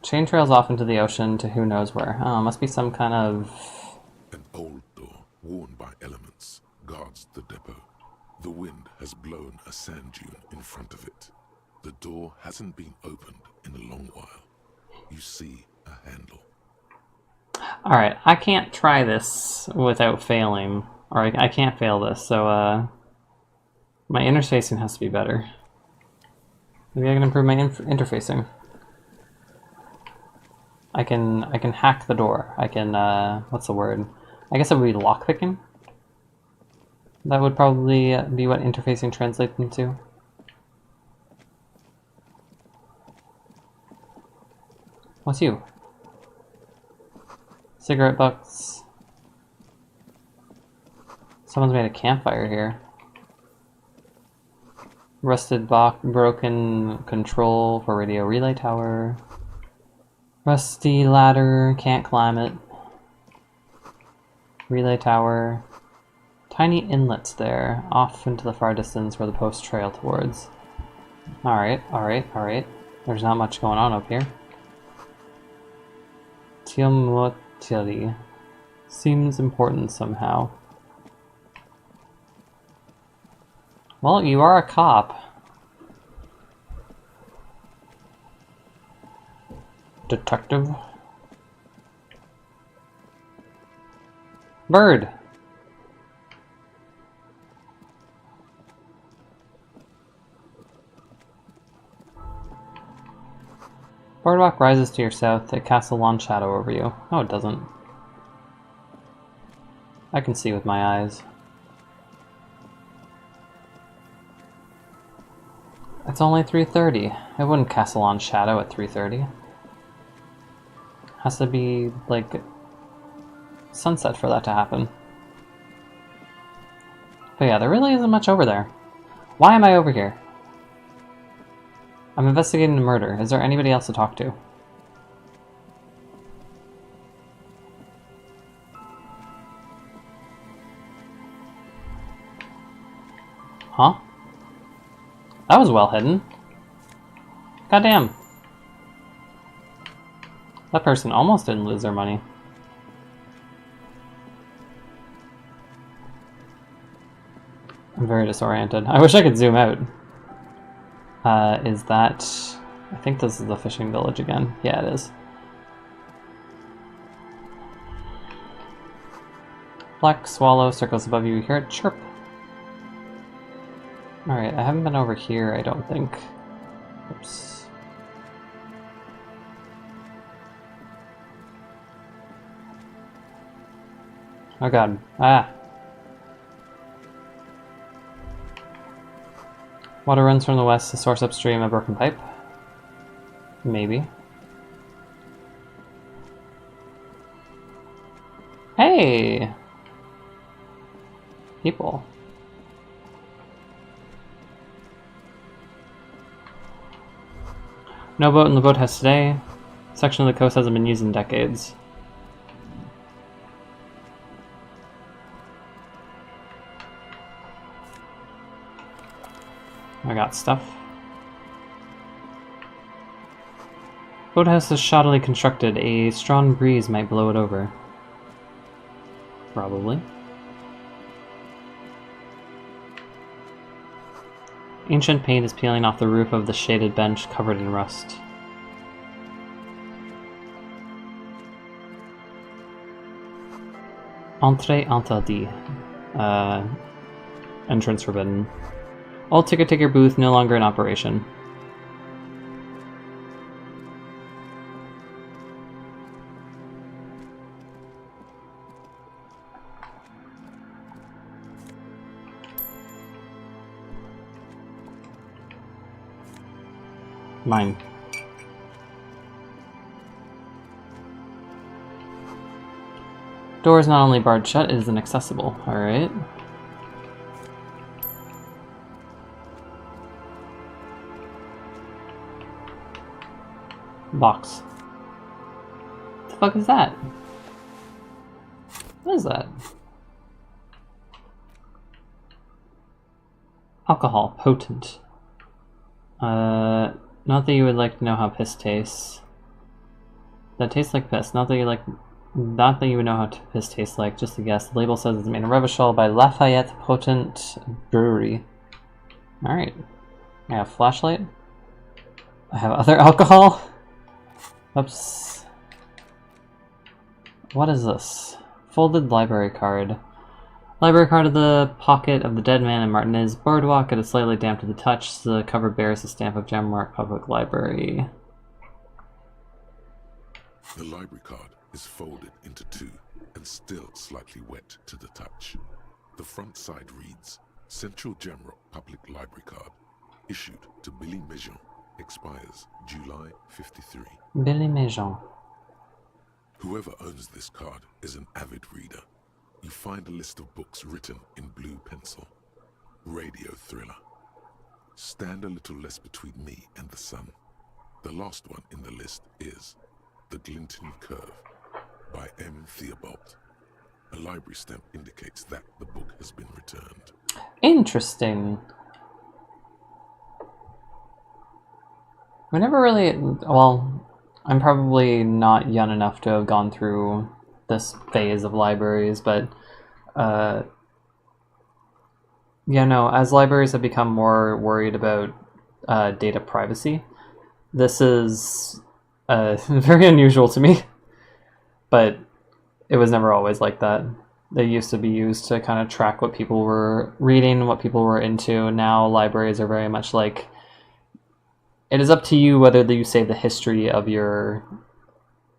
Chain trails off into the ocean to who knows where. Oh, must be some kind of... An old door, worn by elements, guards the depot. The wind has blown a sand dune in front of it. The door hasn't been opened in a long while. You see a handle. Alright, I can't try this without failing. Or I can't fail this, so my interfacing has to be better. Maybe I can improve my interfacing. I can hack the door. I can, what's the word? I guess it would be lockpicking? That would probably be what interfacing translates into. What's you? Cigarette butts. Someone's made a campfire here. Rusted box, broken control for radio relay tower. Rusty ladder, can't climb it. Relay tower. Tiny inlets there, off into the far distance where the posts trail towards. Alright, alright, alright. There's not much going on up here. Tiomotili. Seems important somehow. Well, you are a cop. Detective. Bird! Boardwalk rises to your south. It casts a long shadow over you. No, it doesn't. I can see with my eyes. It's only 3:30. It wouldn't cast a long shadow at 3:30. Has to be, like, sunset for that to happen. But yeah, there really isn't much over there. Why am I over here? I'm investigating a murder. Is there anybody else to talk to? Huh? That was well hidden. Goddamn. That person almost didn't lose their money. I'm very disoriented. I wish I could zoom out. Is that... I think this is the fishing village again. Yeah, it is. Black swallow circles above you. You hear it chirp. Alright, I haven't been over here, I don't think. Oops. Oh god. Ah! Water runs from the west to source upstream a broken pipe. Maybe. Hey! People. No boat in the boathouse today. Section of the coast hasn't been used in decades. I got stuff. Boathouse is shoddily constructed. A strong breeze might blow it over. Probably. Ancient paint is peeling off the roof of the shaded bench covered in rust. Entrée interdit. Entrance forbidden. Old ticket taker booth no longer in operation. Mine. Door is not only barred shut, it is inaccessible. Alright. Box. What the fuck is that? What is that? Alcohol. Potent. Not that you would like to know how piss tastes. That tastes like piss. Not that you would know how piss tastes like. Just a guess. The label says it's made in Revachol by Lafayette Potent Brewery. Alright. I have a flashlight. I have other alcohol. Oops. What is this? Folded library card. Library card of the pocket of the dead man in Martinez Boardwalk. It is slightly damp to the touch. The cover bears the stamp of Jamrock Public Library. The library card is folded into two and still slightly wet to the touch. The front side reads, Central Jamrock Public Library Card, issued to Billy Mejean, expires July 53. Billy Mejean. Whoever owns this card is an avid reader. You find a list of books written in blue pencil. Radio thriller. Stand a little less between me and the sun. The last one in the list is The Glinting Curve by M. Theobald. A library stamp indicates that the book has been returned. Interesting. We never really... Well, I'm probably not young enough to have gone through this phase of libraries, but... yeah, no, as libraries have become more worried about data privacy, this is very unusual to me. But it was never always like that. They used to be used to kind of track what people were reading, what people were into. Now libraries are very much like, it is up to you whether you save the history of your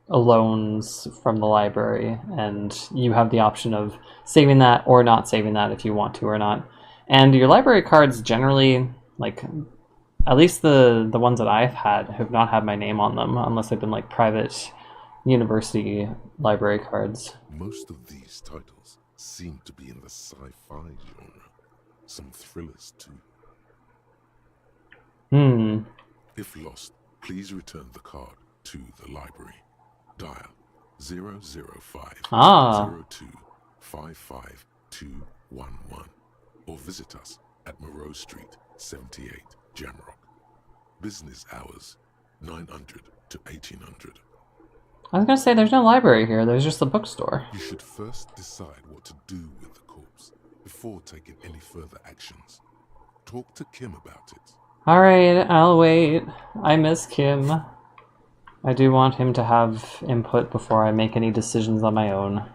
loans from the library, and you have the option of saving that or not saving that if you want to or not. And your library cards generally, like, at least the ones that I've had, have not had my name on them unless they've been like private university library cards. Most of these titles seem to be in the sci-fi genre. Some thrillers too. If lost, please return the card to the library. Dial 005 02 55211 or visit us at Moreau Street, 78, Jamrock. Business hours 900 to 1800. I was going to say, there's no library here, there's just the bookstore. You should first decide what to do with the corpse before taking any further actions. Talk to Kim about it. Alright, I'll wait. I miss Kim. I do want him to have input before I make any decisions on my own.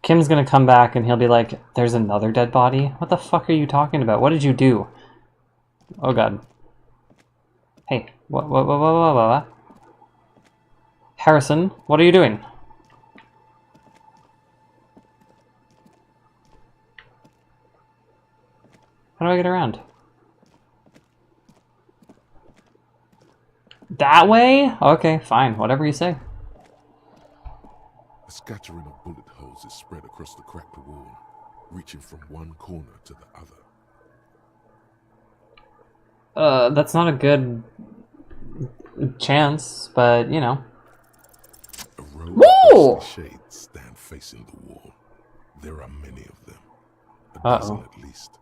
Kim's gonna come back and he'll be like, there's another dead body? What the fuck are you talking about? What did you do? Oh god. Hey, what? Harrison, what are you doing? How do I get around? That way? Okay, fine. Whatever you say. A scattering of bullet holes is spread across the cracked wall, reaching from one corner to the other. That's not a good chance, but, you know. A row of ghostly shades stand facing the wall. There are many of them. A dozen at least.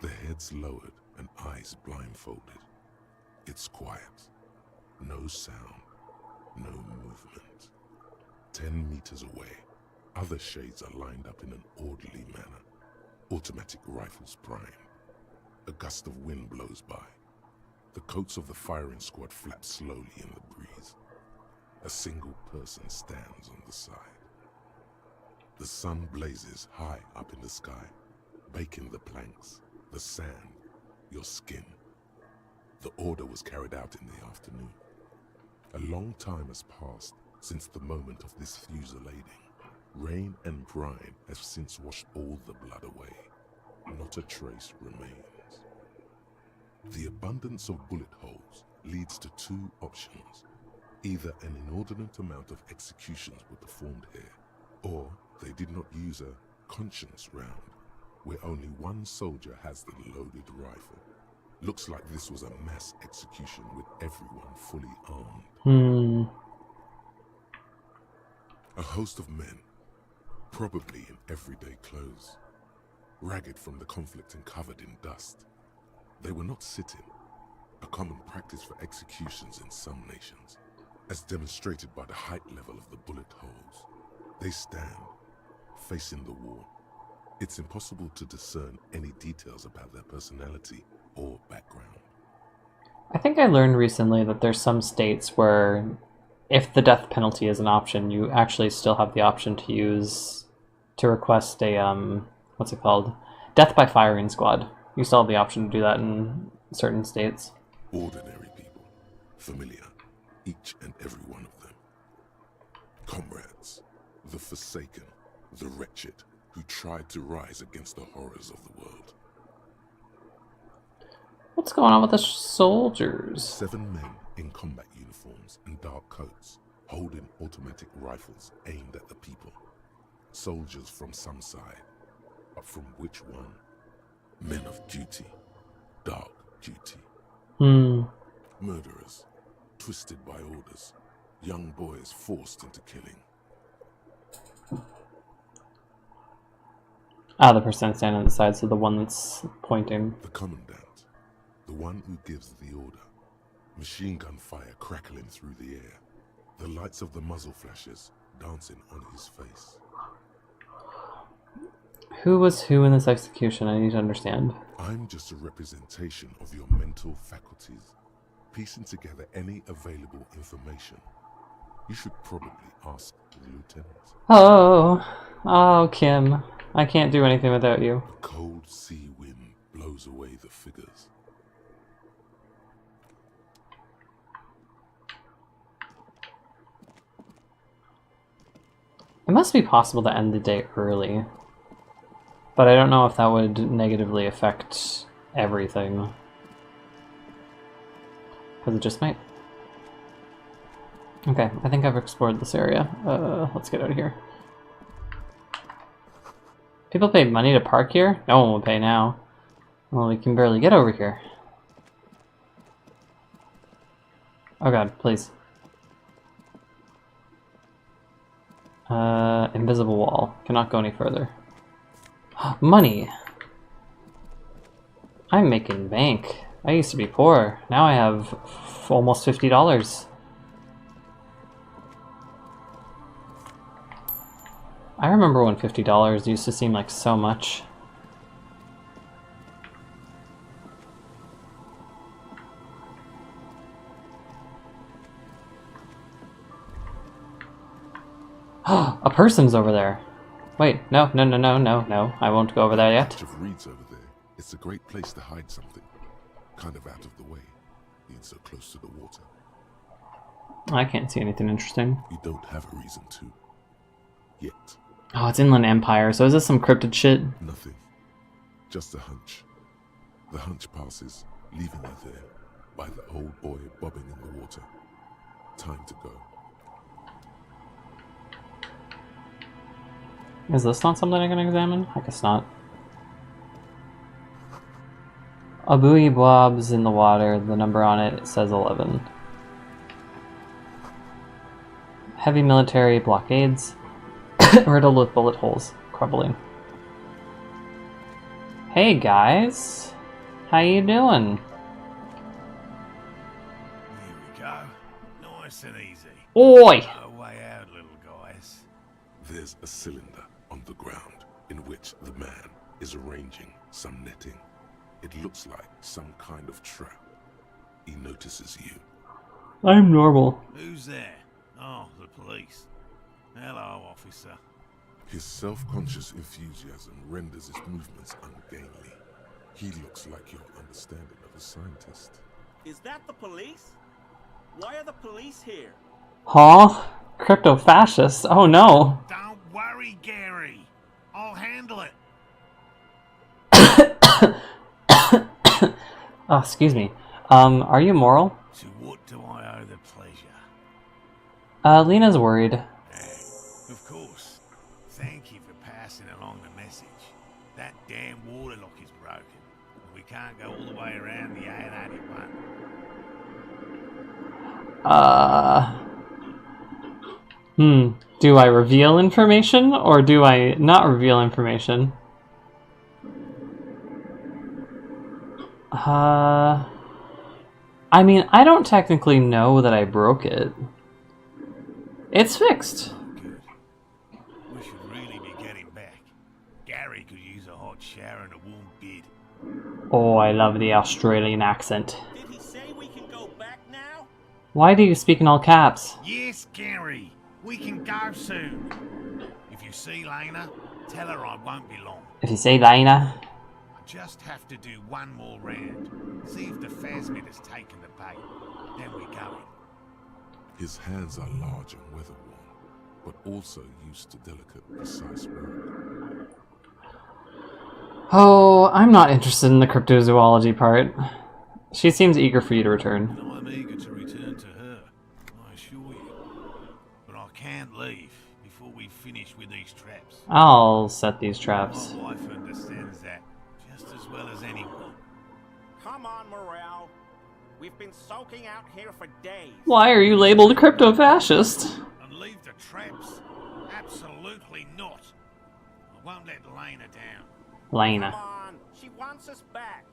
Their heads lowered and eyes blindfolded. It's quiet. No sound. No movement. 10 meters away, other shades are lined up in an orderly manner. Automatic rifles primed. A gust of wind blows by. The coats of the firing squad flap slowly in the breeze. A single person stands on the side. The sun blazes high up in the sky, baking the planks, the sand, your skin. The order was carried out in the afternoon. A long time has passed since the moment of this fusillading. Rain and brine have since washed all the blood away. Not a trace remains. The abundance of bullet holes leads to two options. Either an inordinate amount of executions were performed here, or they did not use a conscience round, where only one soldier has the loaded rifle. Looks like this was a mass execution with everyone fully armed. A host of men, probably in everyday clothes, ragged from the conflict and covered in dust. They were not sitting, a common practice for executions in some nations, as demonstrated by the height level of the bullet holes. They stand, facing the wall. It's impossible to discern any details about their personality or background. I think I learned recently that there's some states where if the death penalty is an option, you actually still have the option to request a, what's it called? Death by firing squad. You still have the option to do that in certain states. Ordinary people, familiar, each and every one of them. Comrades, the forsaken, the wretched, who tried to rise against the horrors of the world. What's going on with the soldiers? 7 men in combat uniforms and dark coats, holding automatic rifles aimed at the people. Soldiers from some side, but from which one? Men of duty, dark duty. Murderers, twisted by orders, young boys forced into killing. Ah, the person standing on the side, so the one that's pointing. The commandant, the one who gives the order. Machine gun fire crackling through the air. The lights of the muzzle flashes dancing on his face. Who was who in this execution? I need to understand. I'm just a representation of your mental faculties, piecing together any available information. You should probably ask the lieutenant. Oh, Kim. I can't do anything without you. The cold sea wind blows away the figures. It must be possible to end the day early. But I don't know if that would negatively affect everything. Because it just might. Okay, I think I've explored this area. Let's get out of here. People pay money to park here? No one will pay now. Well, we can barely get over here. Oh god, please. Invisible wall. Cannot go any further. Money! I'm making bank. I used to be poor. Now I have almost $50. I remember when $50 used to seem like so much. A person's over there. Wait, no, I won't go over there yet. Patch of reeds over there. It's a great place to hide something. Kind of out of the way, being so close to the water. I can't see anything interesting. You don't have a reason to. Yet. Oh, it's Inland Empire, so is this some cryptid shit? Nothing. Just a hunch. The hunch passes, leaving you there, by the old boy bobbing in the water. Time to go. Is this not something I can examine? I guess not. A buoy blobs in the water. The number on it says 11. Heavy military blockades. Riddled with bullet holes. Crumbling. Hey guys! How you doing? Here we go. Nice and easy. Oi! No way out, little guys. There's a cylinder on the ground in which the man is arranging some netting. It looks like some kind of trap. He notices you. I'm normal. Who's there? Oh, the police. Hello, officer. His self-conscious enthusiasm renders his movements ungainly. He looks like your understanding of a scientist. Is that the police? Why are the police here? Huh? Crypto-fascists? Oh no! Don't worry, Gary. I'll handle it. Oh, excuse me. Are you moral? To what do I owe the pleasure? Lena's worried. Of course. Thank you for passing along the message. That damn water lock is broken. And we can't go all the way around the 881. Do I reveal information, or do I not reveal information? I mean, I don't technically know that I broke it. It's fixed. Good. We should really be getting back. Gary could use a hot shower and a warm bed. Oh, I love the Australian accent. Did he say we can go back now? Why do you speak in all caps? Yes, Gary. We can go soon. If you see Lena, tell her I won't be long. If you say Lena. I just have to do one more round. See if the Phasmid has taken the bait. Then we're going. His hands are large and weather-worn, but also used to delicate, precise work. Oh, I'm not interested in the cryptozoology part. She seems eager for you to return. And I'm eager to return to her, I assure you. I'll set these traps. My wife understands that just as well as anyone. Come on, Morel. We've been soaking out here for days. Why are you labeled a crypto-fascist? And leave the traps? Absolutely not. I won't let Lena down. Lena. Come on, she wants us back.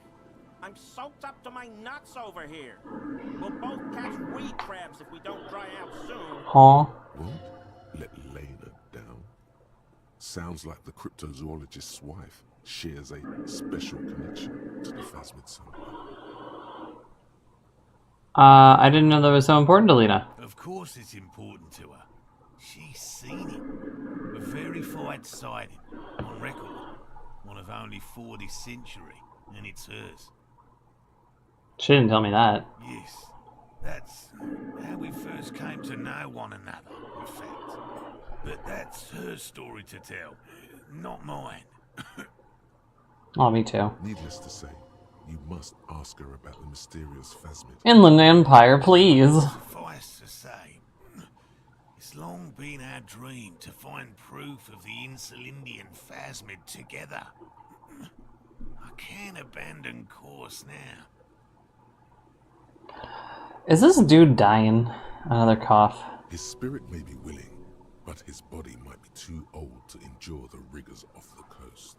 I'm soaked up to my nuts over here. We'll both catch weed crabs if we don't dry out soon. Huh? Won't let Lena down. Sounds like the cryptozoologist's wife shares a special connection to the Phasmid somehow. I didn't know that was so important to Lena. Of course it's important to her. She's seen him. A verified sighting. On record. One of only 4 this century. And it's hers. She didn't tell me that. Yes. That's how we first came to know one another, in fact. But that's her story to tell. Not mine. Oh, me too. Needless to say, you must ask her about the mysterious Phasmid. Inland Empire, please. Suffice to say, it's long been our dream to find proof of the Insulindian Phasmid together. I can't abandon course now. Is this dude dying? Another cough. His spirit may be willing, but his body might be too old to endure the rigors of the coast.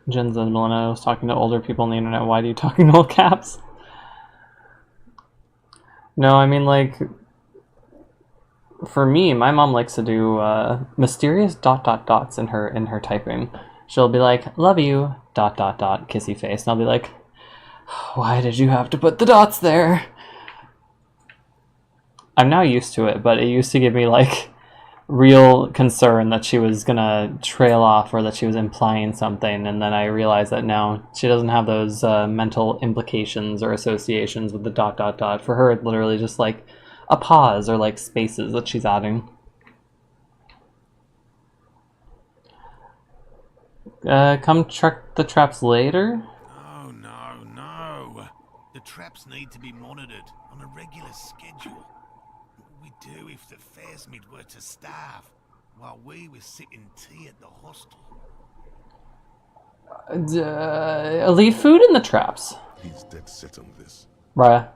Jen said Milena was talking to older people on the internet. Why do you talk in all caps? No, I mean, like, for me, my mom likes to do mysterious ... dots in her typing. She'll be like, love you, ... kissy face. And I'll be like, why did you have to put the dots there? I'm now used to it, but it used to give me, like, real concern that she was gonna trail off or that she was implying something, and then I realized that now she doesn't have those mental implications or associations with the ... For her, it's literally just, like, a pause or, like, spaces that she's adding. Come check the traps later? Oh, no. The traps need to be monitored on a regular schedule. What would we do if the Phasmid were to starve while we were sipping tea at the hostel? Leave food in the traps. He's dead set on this. Bruh.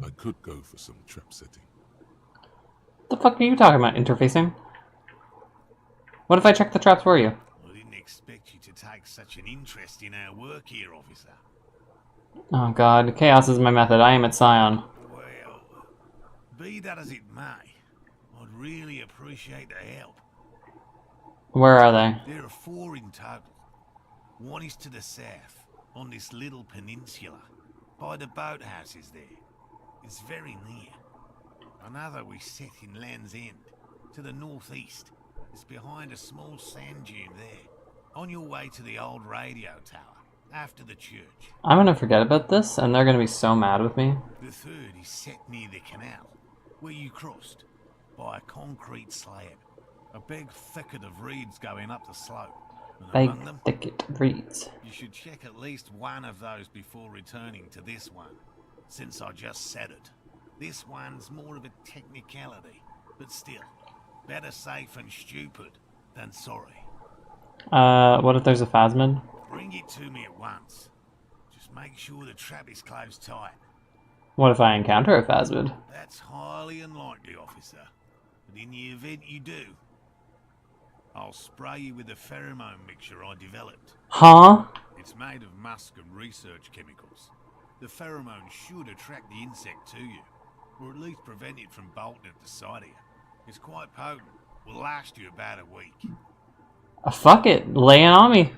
I could go for some trap setting. The fuck are you talking about, interfacing? What if I check the traps for you? I didn't expect you to take such an interest in our work here, officer. Oh god, chaos is my method. I am at Scion. Well, be that as it may, I'd really appreciate the help. Where are they? There are 4 in total. One is to the south, on this little peninsula, by the boathouses there. It's very near. Another we set in Land's End, to the northeast. It's behind a small sand dune there, on your way to the old radio tower, after the church. I'm gonna forget about this, and they're gonna be so mad with me. The third is set near the canal, where you crossed, by a concrete slab. A big thicket of reeds going up the slope. And Big among them, thicket reeds. you should check at least one of those before returning to this one, since I just said it. This one's more of a technicality, but still, better safe and stupid than sorry. What if there's a Phasmid? Bring it to me at once. Just make sure the trap is closed tight. What if I encounter a Phasmid? That's highly unlikely, officer. But in the event you do, I'll spray you with a pheromone mixture I developed. Huh? It's made of musk and research chemicals. The pheromone should attract the insect to you, or at least prevent it from bolting at the sight of you. It's quite potent. Will last you about a week. Fuck it. Lay it on me.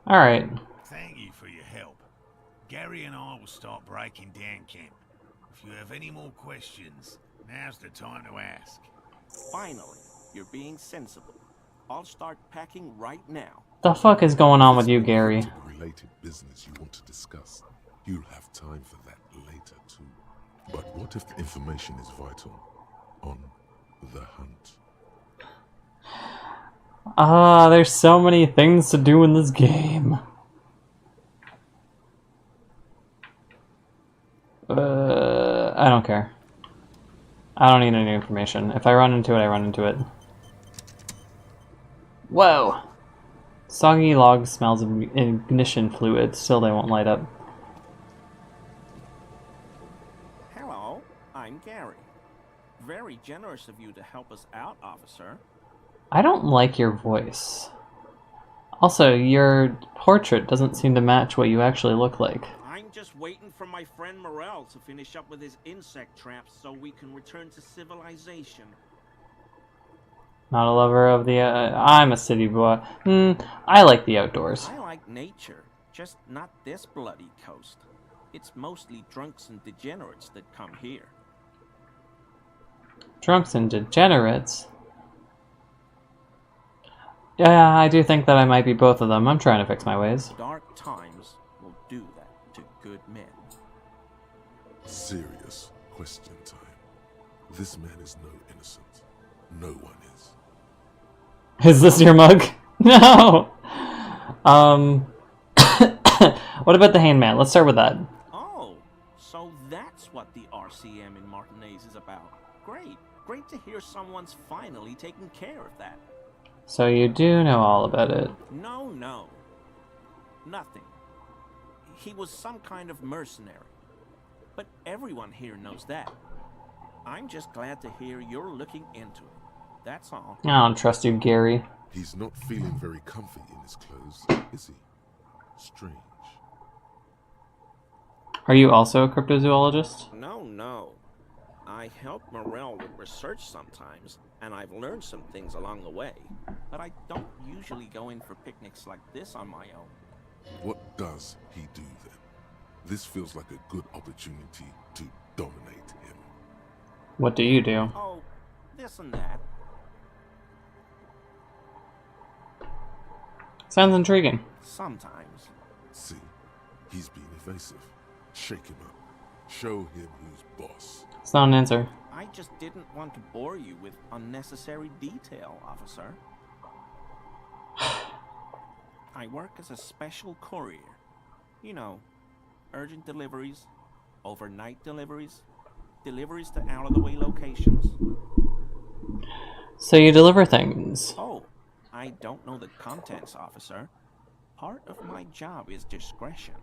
Alright. Thank you for your help. Gary and I will start breaking down camp. If you have any more questions, now's the time to ask. Finally, you're being sensible. I'll start packing right now. The fuck is going on with you, Gary? Related business you want to discuss. You'll have time for that later too. But what if the information is vital on the hunt? There's so many things to do in this game. I don't care. I don't need any information. If I run into it, I run into it. Whoa! Soggy log smells of ignition fluid. Still, they won't light up. Hello, I'm Gary. Very generous of you to help us out, officer. I don't like your voice. Also, your portrait doesn't seem to match what you actually look like. I'm just waiting for my friend Morel to finish up with his insect traps so we can return to civilization. Not a lover of the... I'm a city boy. I like the outdoors. I like nature, just not this bloody coast. It's mostly drunks and degenerates that come here. Drunks and degenerates? Yeah, I do think that I might be both of them. I'm trying to fix my ways. Dark times will do that to good men. Serious question time. This man is no innocent. No one is. Is this your mug? No! What about the hangman? Let's start with that. Oh, so that's what the RCM in Martinez is about. Great. Great to hear someone's finally taking care of that. So you do know all about it. No. Nothing. He was some kind of mercenary. But everyone here knows that. I'm just glad to hear you're looking into it. That's all. I don't trust you, Gary. He's not feeling very comfy in his clothes, is he? Strange. Are you also a cryptozoologist? No. I help Morel with research sometimes, and I've learned some things along the way. But I don't usually go in for picnics like this on my own. What does he do then? This feels like a good opportunity to dominate him. What do you do? Oh, this and that. Sounds intriguing. Sometimes. See, he's being evasive. Shake him up. Show him who's boss. It's not an answer. I just didn't want to bore you with unnecessary detail, officer. I work as a special courier. You know, urgent deliveries, overnight deliveries, deliveries to out-of-the-way locations. So you deliver things. Oh, I don't know the contents, officer. Part of my job is discretion.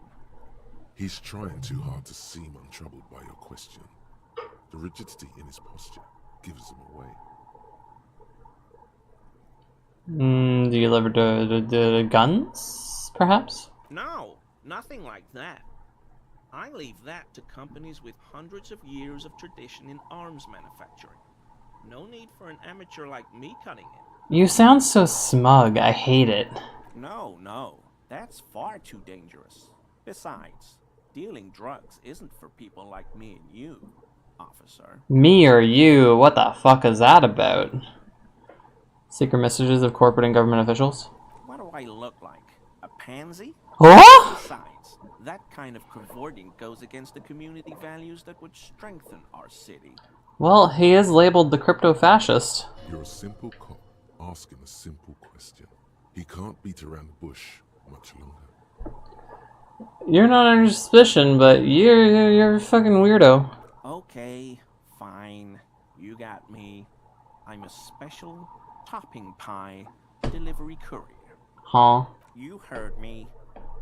He's trying too hard to seem untroubled by your question. The rigidity in his posture gives him away. Do you deliver the guns, perhaps? No, nothing like that. I leave that to companies with hundreds of years of tradition in arms manufacturing. No need for an amateur like me cutting it. You sound so smug. I hate it. No. That's far too dangerous. Besides, dealing drugs isn't for people like me and you, officer. Me or you? What the fuck is that about? Secret messages of corporate and government officials? What do I look like? A pansy? What? Besides, that kind of cavorting goes against the community values that would strengthen our city. Well, he is labeled the crypto-fascist. You're a simple cop asking a simple question. He can't beat around the bush much longer. You're not under suspicion, but you're a fucking weirdo. Okay, fine. You got me. I'm a special topping pie delivery courier. Huh? You heard me.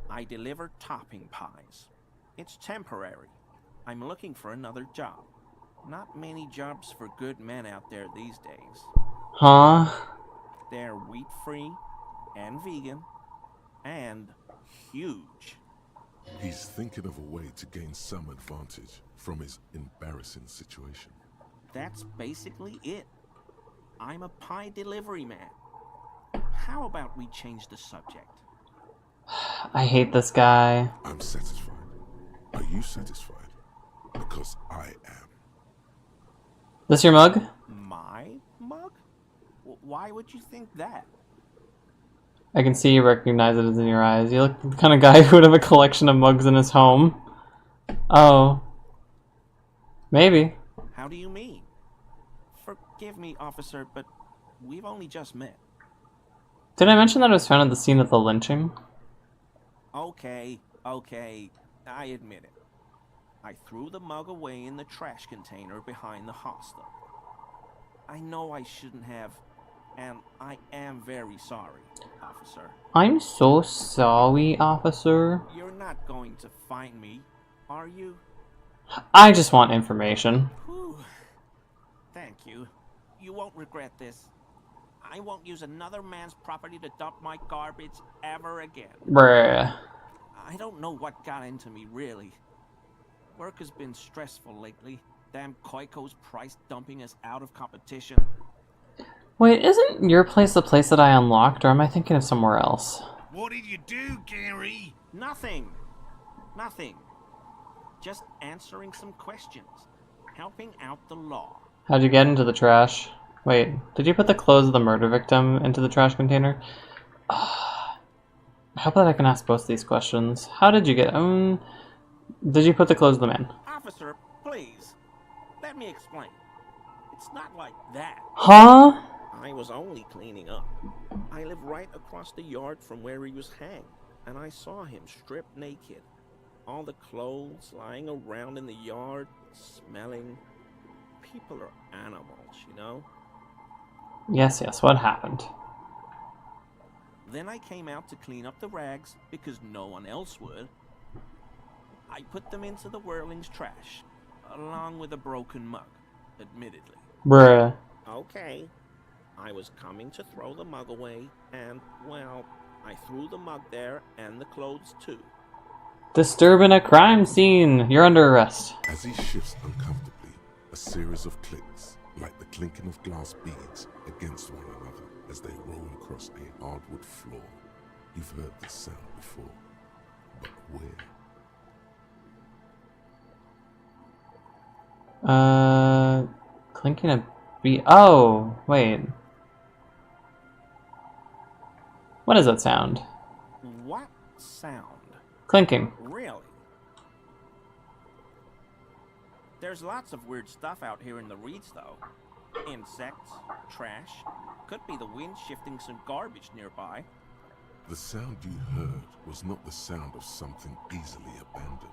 I deliver topping pies. It's temporary. I'm looking for another job. Not many jobs for good men out there these days. Huh? They're wheat-free and vegan and huge. He's thinking of a way to gain some advantage from his embarrassing situation. That's basically it. I'm a pie delivery man. How about we change the subject? I hate this guy. I'm satisfied. Are you satisfied? Because I am. This your mug? My mug? Why would you think that? I can see you recognize it in your eyes. You look the kind of guy who would have a collection of mugs in his home. Oh. Maybe. How do you mean? Forgive me, officer, but we've only just met. Did I mention that it was found at the scene of the lynching? Okay, I admit it. I threw the mug away in the trash container behind the hostel. I know I shouldn't have, and I am very sorry, officer. I'm so sorry, officer. You're not going to find me, are you? I just want information. Whew. Thank you. You won't regret this. I won't use another man's property to dump my garbage ever again. Bruh. I don't know what got into me, really. Work has been stressful lately. Damn Koiko's price dumping us out of competition. Wait, isn't your place the place that I unlocked, or am I thinking of somewhere else? What did you do, Gary? Nothing. Nothing. Just answering some questions. Helping out the law. How'd you get into the trash? Wait, did you put the clothes of the murder victim into the trash container? I hope that I can ask both these questions. How did you get... did you put the clothes of the man? Officer, please. Let me explain. It's not like that. Huh? I was only cleaning up. I live right across the yard from where he was hanged, and I saw him stripped naked. All the clothes lying around in the yard, smelling. People are animals, you know? Yes, what happened? Then I came out to clean up the rags because no one else would. I put them into the whirling's trash, along with a broken mug, admittedly. Bruh. Okay. I was coming to throw the mug away, and, well, I threw the mug there and the clothes too. Disturbing a crime scene! You're under arrest. As he shifts uncomfortably, a series of clicks, like the clinking of glass beads against one another as they roll across a hardwood floor. You've heard this sound before, but where? Clinking a beat. Oh, wait. What is that sound? What sound? Clinking. Really? There's lots of weird stuff out here in the reeds, though. Insects, trash. Could be the wind shifting some garbage nearby. The sound you heard was not the sound of something easily abandoned.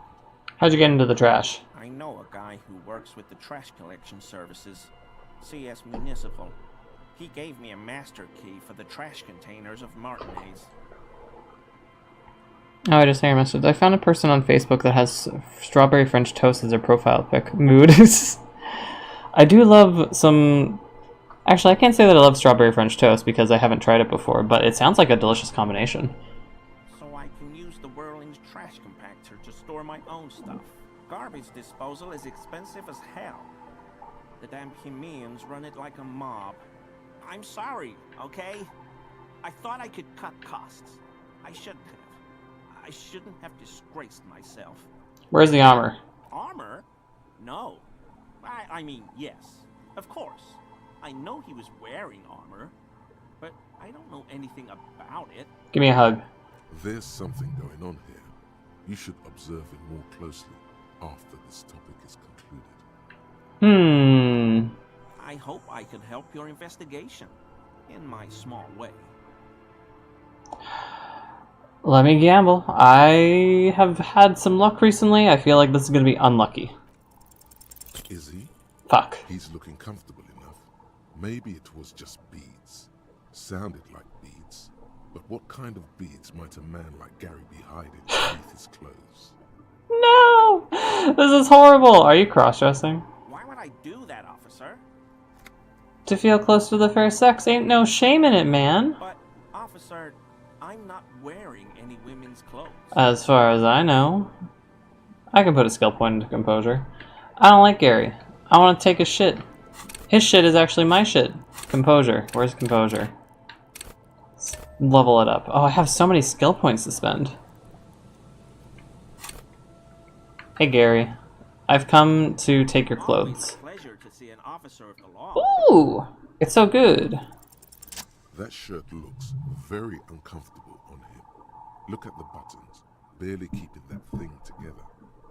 How'd you get into the trash? I know a guy who works with the trash collection services, CS Municipal. He gave me a master key for the trash containers of Martinez. Oh, I just saw your message. I found a person on Facebook that has strawberry French toast as their profile pic. Mood. I do love some... Actually, I can't say that I love strawberry French toast because I haven't tried it before, but it sounds like a delicious combination. So I can use the Whirling's trash compactor to store my own stuff. Garbage disposal is expensive as hell. The damn Chimeans run it like a mob. I'm sorry, okay? I thought I could cut costs. I shouldn't have. I shouldn't have disgraced myself. Where's the armor? Armor? No. I mean, yes. Of course. I know he was wearing armor, but I don't know anything about it. Give me a hug. There's something going on here. You should observe it more closely after this topic is concluded. I hope I can help your investigation in my small way. Let me gamble. I have had some luck recently. I feel like this is going to be unlucky. Is he? Fuck. He's looking comfortable enough. Maybe it was just beads. Sounded like beads. But what kind of beads might a man like Gary be hiding beneath his clothes? No! This is horrible. Are you cross-dressing? Why would I do that, officer? To feel close to the fair sex ain't no shame in it, man. But, officer, I'm not wearing any women's clothes. As far as I know. I can put a skill point into composure. I don't like Gary. I want to take his shit. His shit is actually my shit. Composure. Where's composure? Let's level it up. Oh, I have so many skill points to spend. Hey, Gary. I've come to take your clothes. Pleasure to see an officer of the law. Ooh! It's so good. That shirt looks very uncomfortable on him. Look at the buttons, barely keeping that thing together,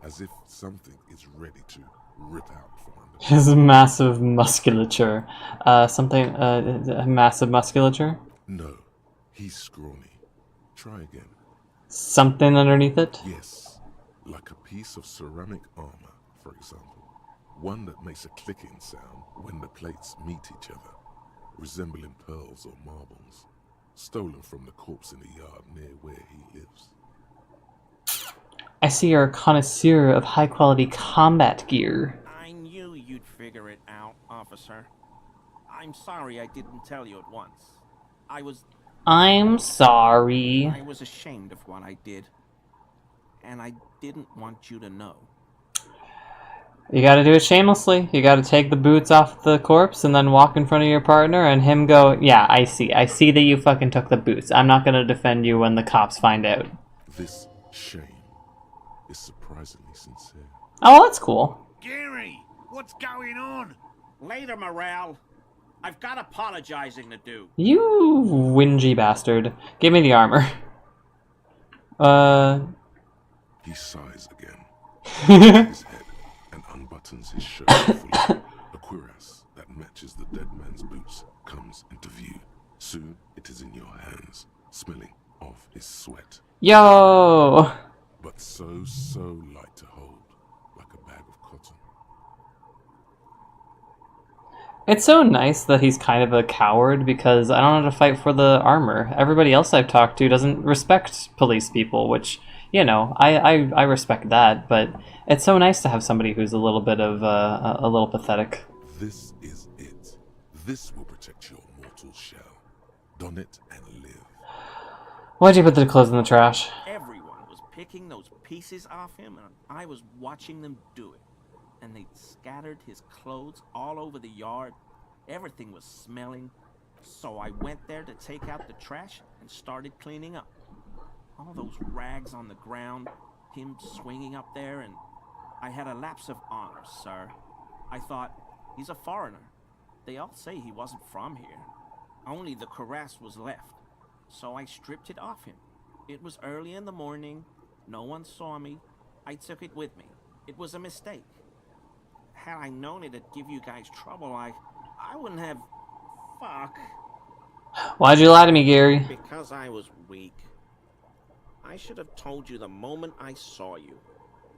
as if something is ready to rip out from under. His massive musculature. Massive musculature? No, he's scrawny. Try again. Something underneath it? Yes, like a piece of ceramic armor, for example. One that makes a clicking sound when the plates meet each other, resembling pearls or marbles, stolen from the corpse in the yard near where he lives. I see you're a connoisseur of high-quality combat gear. I knew you'd figure it out, officer. I'm sorry I didn't tell you at once. I'm sorry. I was ashamed of what I did. And I didn't want you to know. You gotta do it shamelessly. You gotta take the boots off the corpse and then walk in front of your partner and him go, yeah, I see. I see that you fucking took the boots. I'm not gonna defend you when the cops find out. This shame is surprisingly sincere. Oh, that's cool. Gary, what's going on? Later, Morale. I've got apologizing to do. You whingy bastard. Give me the armor. He sighs again, his head, and unbuttons his shirt fully. A cuirass that matches the dead man's boots comes into view. Soon it is in your hands, smelling of his sweat. Yo! But so light to hold, like a bag of cotton. It's so nice that he's kind of a coward because I don't know how to fight for the armor. Everybody else I've talked to doesn't respect police people, which, you know, I respect that, but it's so nice to have somebody who's a little bit of, a little pathetic. This is it. This will protect your mortal shell. Don it and live. Why'd you put the clothes in the trash? Everyone was picking those pieces off him, and I was watching them do it. And they'd scattered his clothes all over the yard. Everything was smelling. So I went there to take out the trash and started cleaning up. All those rags on the ground, him swinging up there, and I had a lapse of honor, sir. I thought, he's a foreigner. They all say he wasn't from here. Only the cuirass was left. So I stripped it off him. It was early in the morning. No one saw me. I took it with me. It was a mistake. Had I known it'd give you guys trouble, I wouldn't have... Fuck. Why'd you lie to me, Gary? Because I was weak. I should have told you the moment I saw you.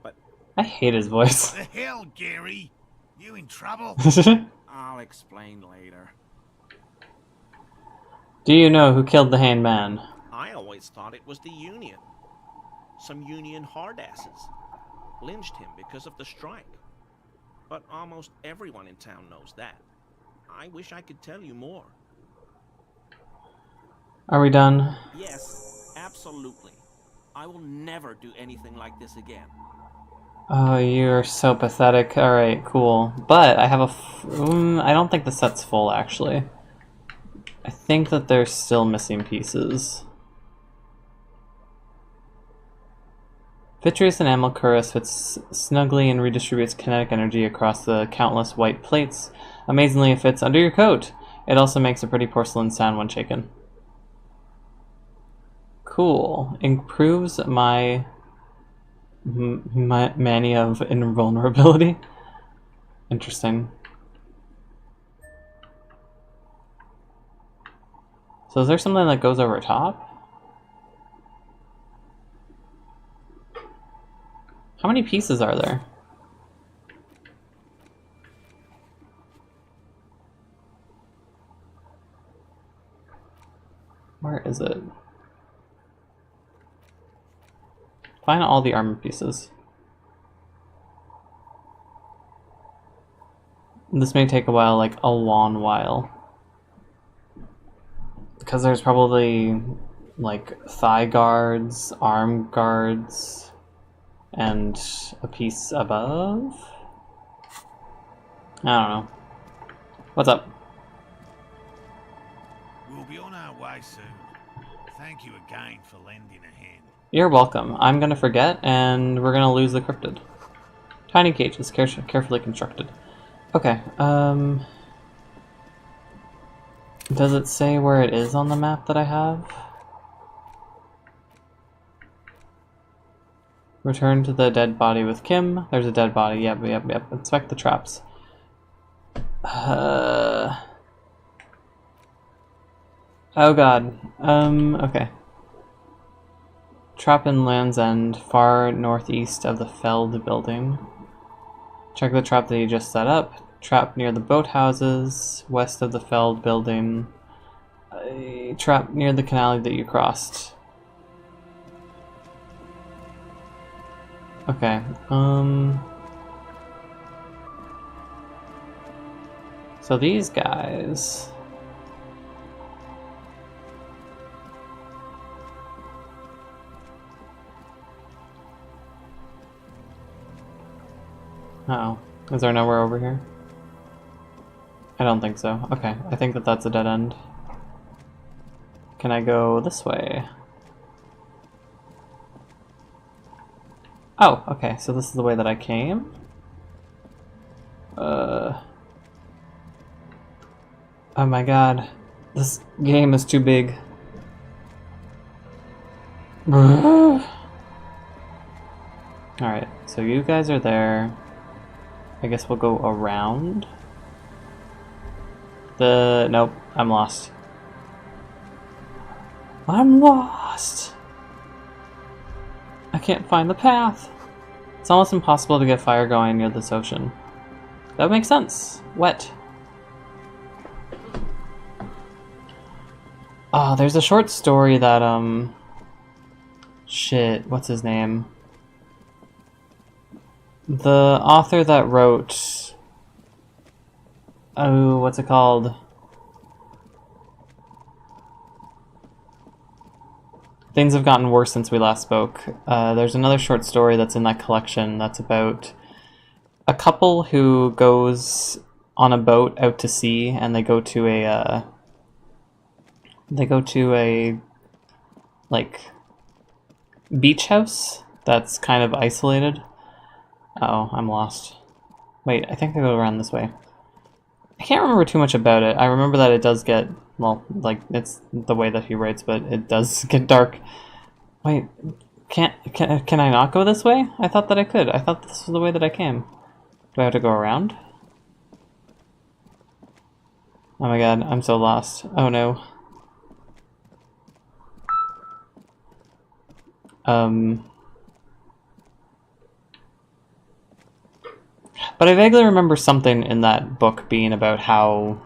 But I hate his voice. The hell, Gary? You in trouble? I'll explain later. Do you know who killed the hangman? I always thought it was the Union. Some Union hardasses. Lynched him because of the strike. But almost everyone in town knows that. I wish I could tell you more. Are we done? Yes, absolutely. I will never do anything like this again. Oh, you're so pathetic. Alright, cool. But I have I don't think the set's full, actually. I think that there's still missing pieces. Vitreous enamel cuirass fits snugly and redistributes kinetic energy across the countless white plates. Amazingly, it fits under your coat. It also makes a pretty porcelain sound when shaken. Cool. Improves my mania of invulnerability. Interesting. So is there something that goes over top? How many pieces are there? Where is it? Find all the armor pieces. This may take a while, like a long while. Because there's probably like thigh guards, arm guards, and a piece above? I don't know. What's up? We'll be on our way soon. Thank you again for lending a hand. You're welcome. I'm gonna forget, and we're gonna lose the cryptid. Tiny cages, carefully constructed. Okay, does it say where it is on the map that I have? Return to the dead body with Kim. There's a dead body. Yep. Inspect the traps. Oh god. Okay. Trap in Land's End, far northeast of the Feld building. Check the trap that you just set up. Trap near the boathouses, west of the Feld building. A trap near the canal that you crossed. Okay, so these guys... Uh-oh. Is there nowhere over here? I don't think so. Okay, I think that that's a dead end. Can I go this way? Oh, okay, so this is the way that I came? Oh my god. This game is too big. Alright, so you guys are there. I guess we'll go around. Nope, I'm lost. I'm lost! I can't find the path. It's almost impossible to get fire going near this ocean. That would make sense. Wet. Oh, there's a short story that, shit, what's his name? The author that wrote... Oh, what's it called? Things have gotten worse since we last spoke. There's another short story that's in that collection that's about a couple who goes on a boat out to sea, and they go to a like beach house that's kind of isolated. Uh-oh, I'm lost. Wait, I think I go around this way. I can't remember too much about it. I remember that it does get, well, like, it's the way that he writes, but it does get dark. Wait, can I not go this way? I thought that I could. I thought this was the way that I came. Do I have to go around? Oh my god, I'm so lost. Oh no. But I vaguely remember something in that book being about how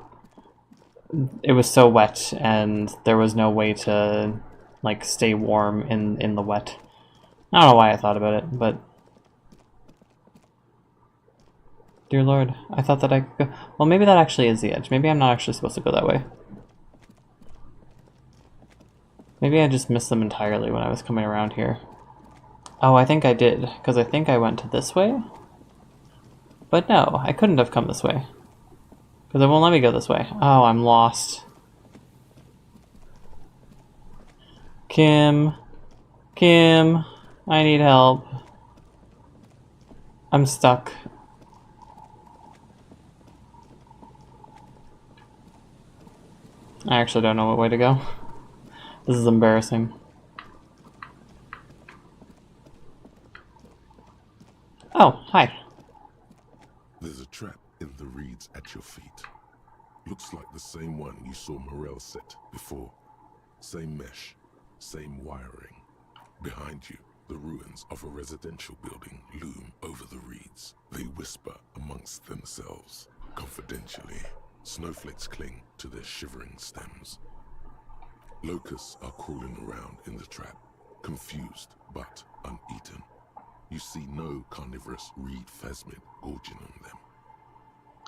it was so wet and there was no way to, like, stay warm in the wet. I don't know why I thought about it, but... Dear Lord, I thought that I could go... Well, maybe that actually is the edge. Maybe I'm not actually supposed to go that way. Maybe I just missed them entirely when I was coming around here. Oh, I think I did, because I think I went to this way? But no, I couldn't have come this way. Because it won't let me go this way. Oh, I'm lost. Kim, I need help. I'm stuck. I actually don't know what way to go. This is embarrassing. Oh, hi. There's a trap in the reeds at your feet. Looks like the same one you saw Morel set before. Same mesh, same wiring. Behind you, the ruins of a residential building loom over the reeds. They whisper amongst themselves. Confidentially, snowflakes cling to their shivering stems. Locusts are crawling around in the trap, confused but uneaten. You see no carnivorous reed phasmid gorging on them.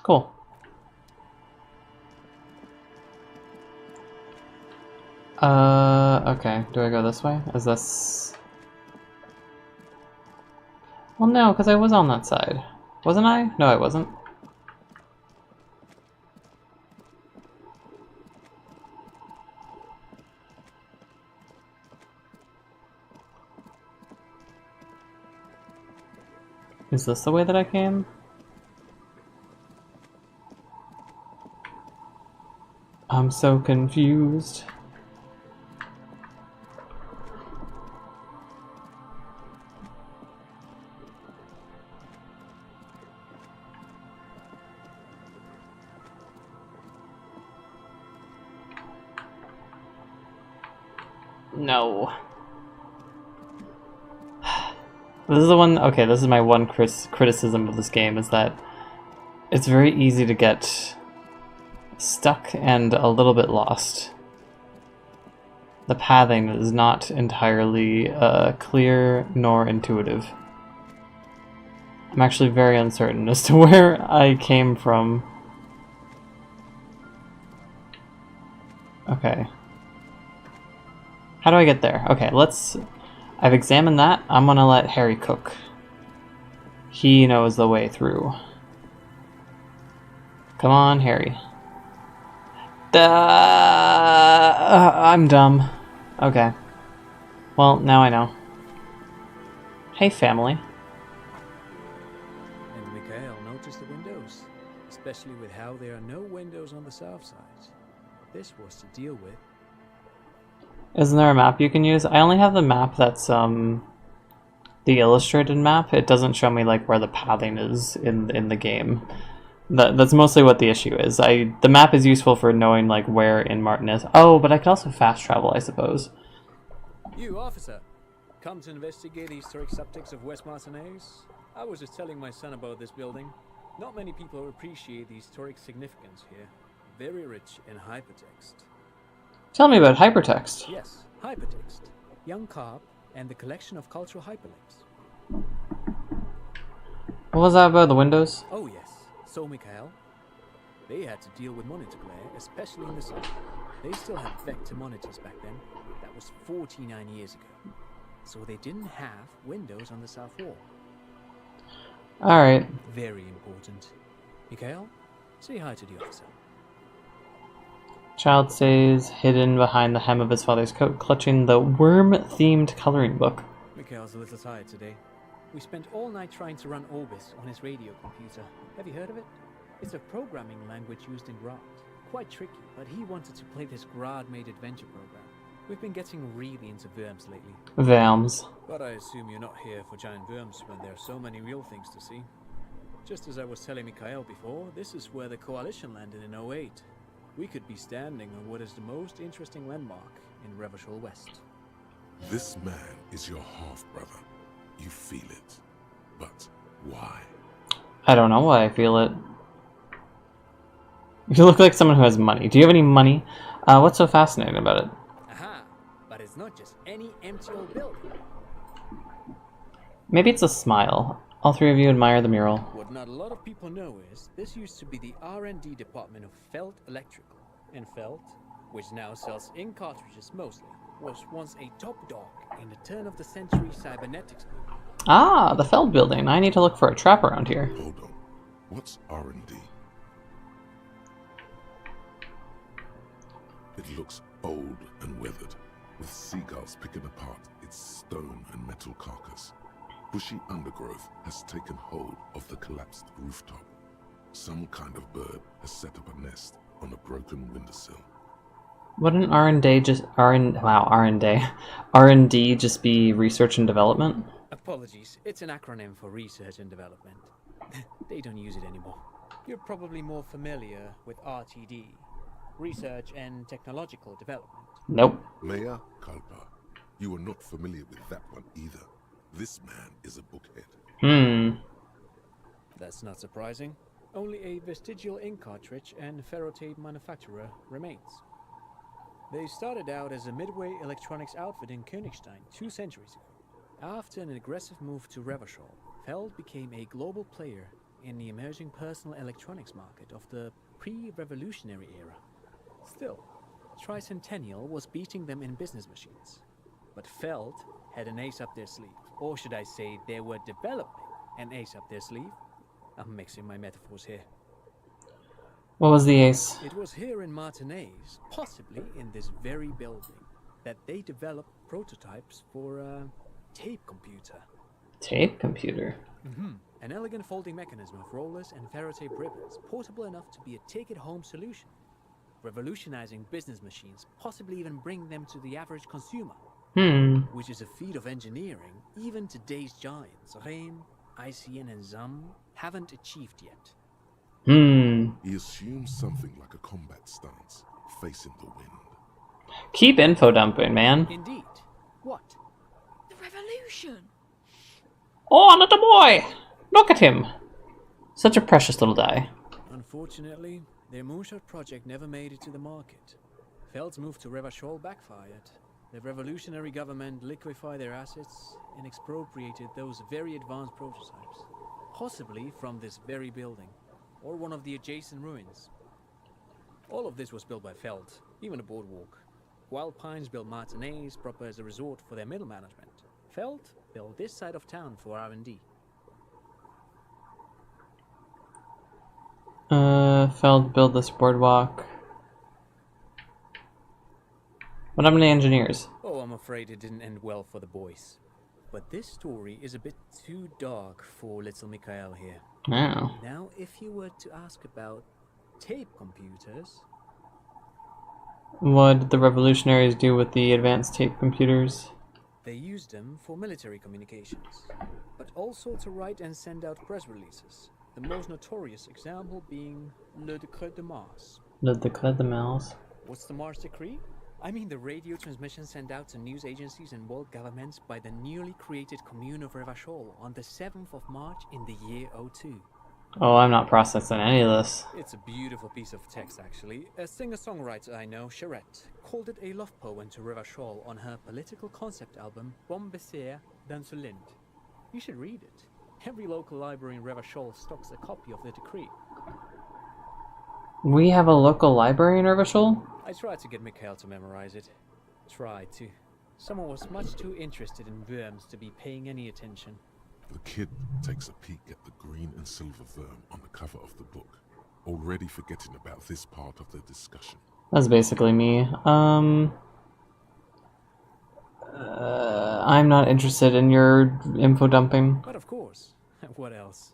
Cool. Okay. Do I go this way? Is this... Well, no, because I was on that side. Wasn't I? No, I wasn't. Is this the way that I came? I'm so confused. No. This is the one. Okay, this is my one criticism of this game, is that it's very easy to get stuck and a little bit lost. The pathing is not entirely clear nor intuitive. I'm actually very uncertain as to where I came from. Okay. How do I get there? Okay, I've examined that. I'm gonna let Harry cook. He knows the way through. Come on, Harry. I'm dumb. Okay. Well, now I know. Hey, family. And Mikhail noticed the windows, especially with how there are no windows on the south side. This was to deal with. Isn't there a map you can use? I only have the map that's the illustrated map. It doesn't show me like where the pathing is in the game. That's mostly what the issue is. The map is useful for knowing like where in Martin is. Oh, but I could also fast travel, I suppose. You, officer, come to investigate the historic subtext of West Martinez? I was just telling my son about this building. Not many people appreciate the historic significance here. Very rich in hypertext. Tell me about hypertext. Yes, hypertext. Young Carp and the collection of cultural hyperlinks. What was that about the windows? Oh yes. So, Mikhail, they had to deal with monitor glare, especially in the summer. They still had vector monitors back then. That was 49 years ago. So they didn't have windows on the south wall. Alright. Very important. Mikhail, say hi to the officer. Child stays hidden behind the hem of his father's coat, clutching the worm-themed coloring book. Mikhail's a little tired today. We spent all night trying to run Orbis on his radio computer. Have you heard of it? It's a programming language used in Grad. Quite tricky, but he wanted to play this Grad-made adventure program. We've been getting really into worms lately. Worms. But I assume you're not here for giant worms when there are so many real things to see. Just as I was telling Mikhail before, this is where the Coalition landed in 08. We could be standing on what is the most interesting landmark in Revachol West. This man is your half-brother. You feel it. But why? I don't know why I feel it. You look like someone who has money. Do you have any money? What's so fascinating about it? Aha! But it's not just any empty old building. Maybe it's a smile. All three of you admire the mural. What not a lot of people know is this used to be the R&D department of Feld Electrical. And Feld, which now sells ink cartridges mostly, was once a top dog in the turn-of-the-century cybernetics movement. Ah, the Feld building. I need to look for a trap around here. Hold on. What's R&D? It looks old and weathered, with seagulls picking apart its stone and metal carcass. Bushy undergrowth has taken hold of the collapsed rooftop. Some kind of bird has set up a nest on a broken windowsill. Wouldn't R&D just be research and development? Apologies, it's an acronym for research and development. They don't use it anymore. You're probably more familiar with RTD, research and technological development. Nope. Mea culpa. You are not familiar with that one either. This man is a bookhead. That's not surprising. Only a vestigial ink cartridge and ferrotape manufacturer remains. They started out as a midway electronics outfit in Königstein 2 centuries ago. After an aggressive move to Revachol, Feld became a global player in the emerging personal electronics market of the pre-revolutionary era. Still, Tricentennial was beating them in business machines. But Feld had an ace up their sleeve. Or should I say, they were developing an ace up their sleeve? I'm mixing my metaphors here. What was the ace? It was here in Martinez, possibly in this very building, that they developed prototypes for a tape computer. Tape computer? An elegant folding mechanism of rollers and ferrotape ribbons, portable enough to be a take-it-home solution. Revolutionizing business machines, possibly even bring them to the average consumer. Which is a feat of engineering even today's giants, Rehm, ICN and ZAM, haven't achieved yet. He assumes something like a combat stance, facing the wind. Keep info dumping, man. Indeed. What? The revolution! Oh, little boy! Look at him! Such a precious little guy. Unfortunately, their moonshot project never made it to the market. Feld's move to Revachol backfired. The revolutionary government liquefied their assets and expropriated those very advanced prototypes. Possibly from this very building, or one of the adjacent ruins. All of this was built by Feld, even the boardwalk. Wild Pines built matinees proper as a resort for their middle management. Feld built this side of town for R&D. Feld build this boardwalk. What happened to engineers? Oh, I'm afraid it didn't end well for the boys. But this story is a bit too dark for little Mikhail here. Oh. Now, if you were to ask about tape computers... What did the revolutionaries do with the advanced tape computers? They used them for military communications, but also to write and send out press releases. The most notorious example being Le Decret de Mars. Le Decret de Mars? What's the Mars Decree? I mean the radio transmission sent out to news agencies and world governments by the newly created commune of Revachol on the 7th of March in the year 02. Oh, I'm not processing any of this. It's a beautiful piece of text, actually. A singer-songwriter I know, Charette, called it a love poem to Revachol on her political concept album, Bombecer dans le Lind. You should read it. Every local library in Revachol stocks a copy of the decree. We have a local library in Revachol? I tried to get Mikhail to memorize it. Tried to. Someone was much too interested in worms to be paying any attention. The kid takes a peek at the green and silver worm on the cover of the book, already forgetting about this part of the discussion. That's basically me. I'm not interested in your info dumping. But of course. What else?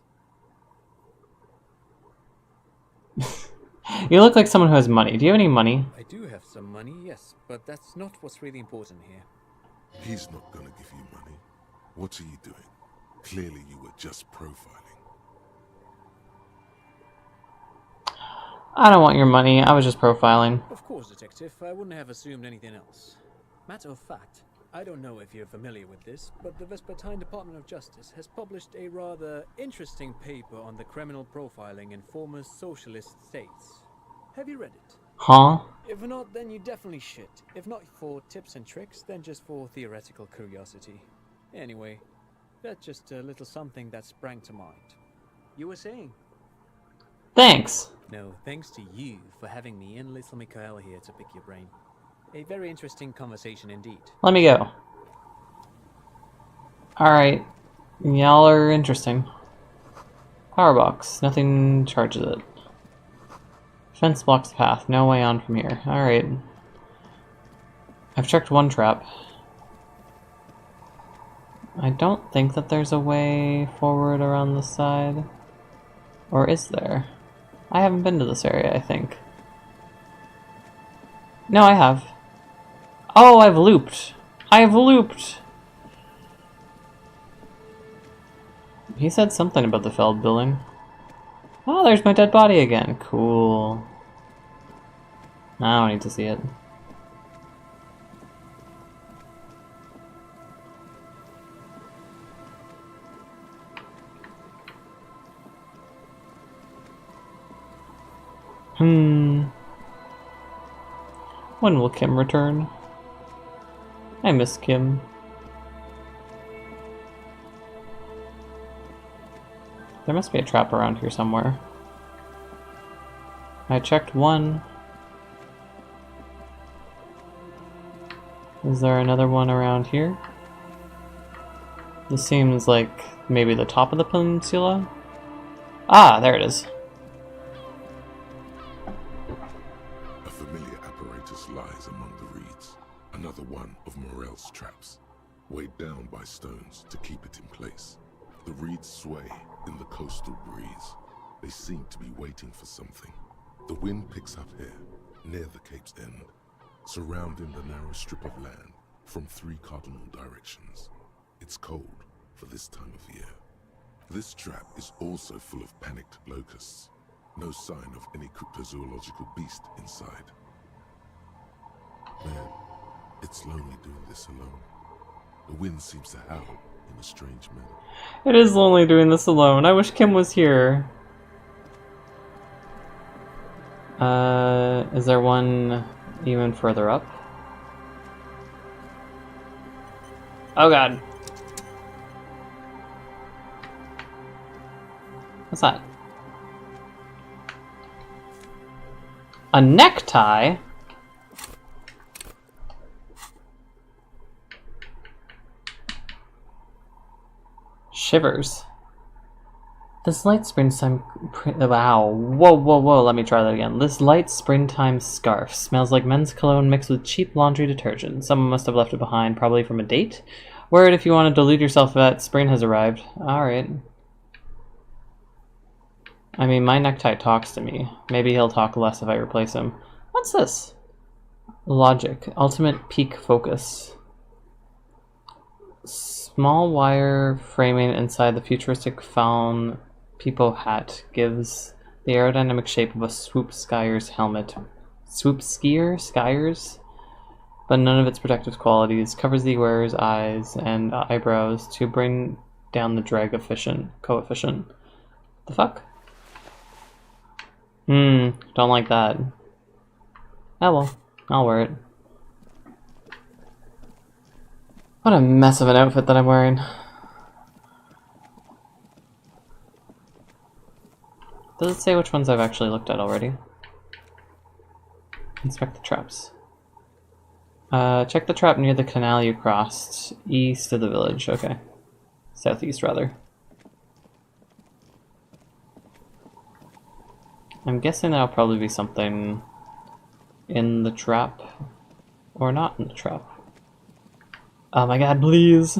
You look like someone who has money. Do you have any money? I do have some money, yes, but that's not what's really important here. He's not gonna give you money. What are you doing? Clearly you were just profiling. I don't want your money. I was just profiling. Of course, Detective. I wouldn't have assumed anything else. Matter of fact, I don't know if you're familiar with this, but the Vespertine Department of Justice has published a rather interesting paper on the criminal profiling in former socialist states. Have you read it? Huh? If not, then you definitely should. If not for tips and tricks, then just for theoretical curiosity. Anyway, that's just a little something that sprang to mind. You were saying? Thanks. No, thanks to you for having me and little Mikhail here to pick your brain. A very interesting conversation indeed. Let me go. Alright. Y'all are interesting. Power box. Nothing charges it. Fence blocks the path. No way on from here. Alright. I've checked one trap. I don't think that there's a way forward around this side. Or is there? I haven't been to this area, I think. No, I have. Oh, I've looped. I've looped! He said something about the Feld building. Oh, there's my dead body again. Cool. I don't need to see it. When will Kim return? I miss Kim. There must be a trap around here somewhere. I checked one. Is there another one around here? This seems like maybe the top of the peninsula? Ah, there it is. A familiar apparatus lies among the reeds. Another one of Morel's traps, weighed down by stones to keep it in place. The reeds sway in the coastal breeze. They seem to be waiting for something. The wind picks up here, near the cape's end, surrounding the narrow strip of land from 3 cardinal directions. It's cold for this time of year. This trap is also full of panicked locusts. No sign of any cryptozoological beast inside. Man, it's lonely doing this alone. The wind seems to howl in a strange manner. It is lonely doing this alone. I wish Kim was here. Is there one even further up? Oh god. What's that? A necktie? Shivers. This light springtime... Wow. Whoa. Let me try that again. This light springtime scarf smells like men's cologne mixed with cheap laundry detergent. Someone must have left it behind, probably from a date. Wear it if you want to delude yourself that spring has arrived. Alright. I mean, my necktie talks to me. Maybe he'll talk less if I replace him. What's this? Logic. Ultimate peak focus. Small wire framing inside the futuristic faun peepo hat gives the aerodynamic shape of a swoop skier's helmet. Swoop skiers? But none of its protective qualities. Covers the wearer's eyes and eyebrows to bring down the drag coefficient. The fuck? Don't like that. Oh well, I'll wear it. What a mess of an outfit that I'm wearing. Does it say which ones I've actually looked at already? Inspect the traps. Check the trap near the canal you crossed, east of the village. Okay. Southeast, rather. I'm guessing that'll probably be something in the trap, or not in the trap. Oh my god, please!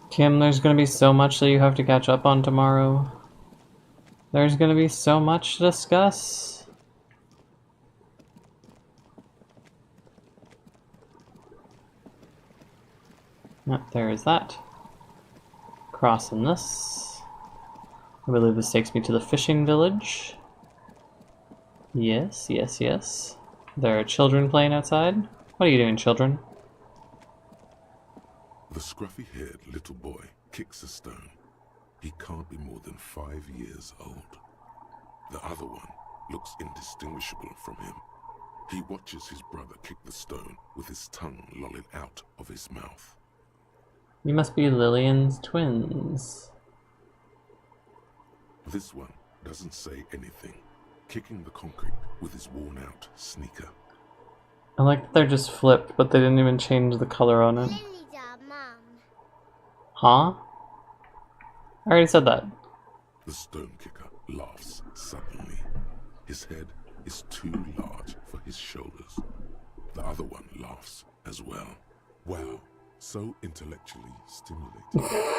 Kim, there's gonna be so much that you have to catch up on tomorrow. There's gonna be so much to discuss. There is that. Crossing this. I believe this takes me to the fishing village. Yes. There are children playing outside. What are you doing, children? The scruffy-haired little boy kicks a stone. He can't be more than 5 years old. The other one looks indistinguishable from him. He watches his brother kick the stone with his tongue lolling out of his mouth. You must be Lillian's twins. This one doesn't say anything, kicking the concrete with his worn-out sneaker. I like that they're just flipped, but they didn't even change the color on it. Lily's our mum. Huh? I already said that. The stone kicker laughs suddenly. His head is too large for his shoulders. The other one laughs as well. Wow, so intellectually stimulating.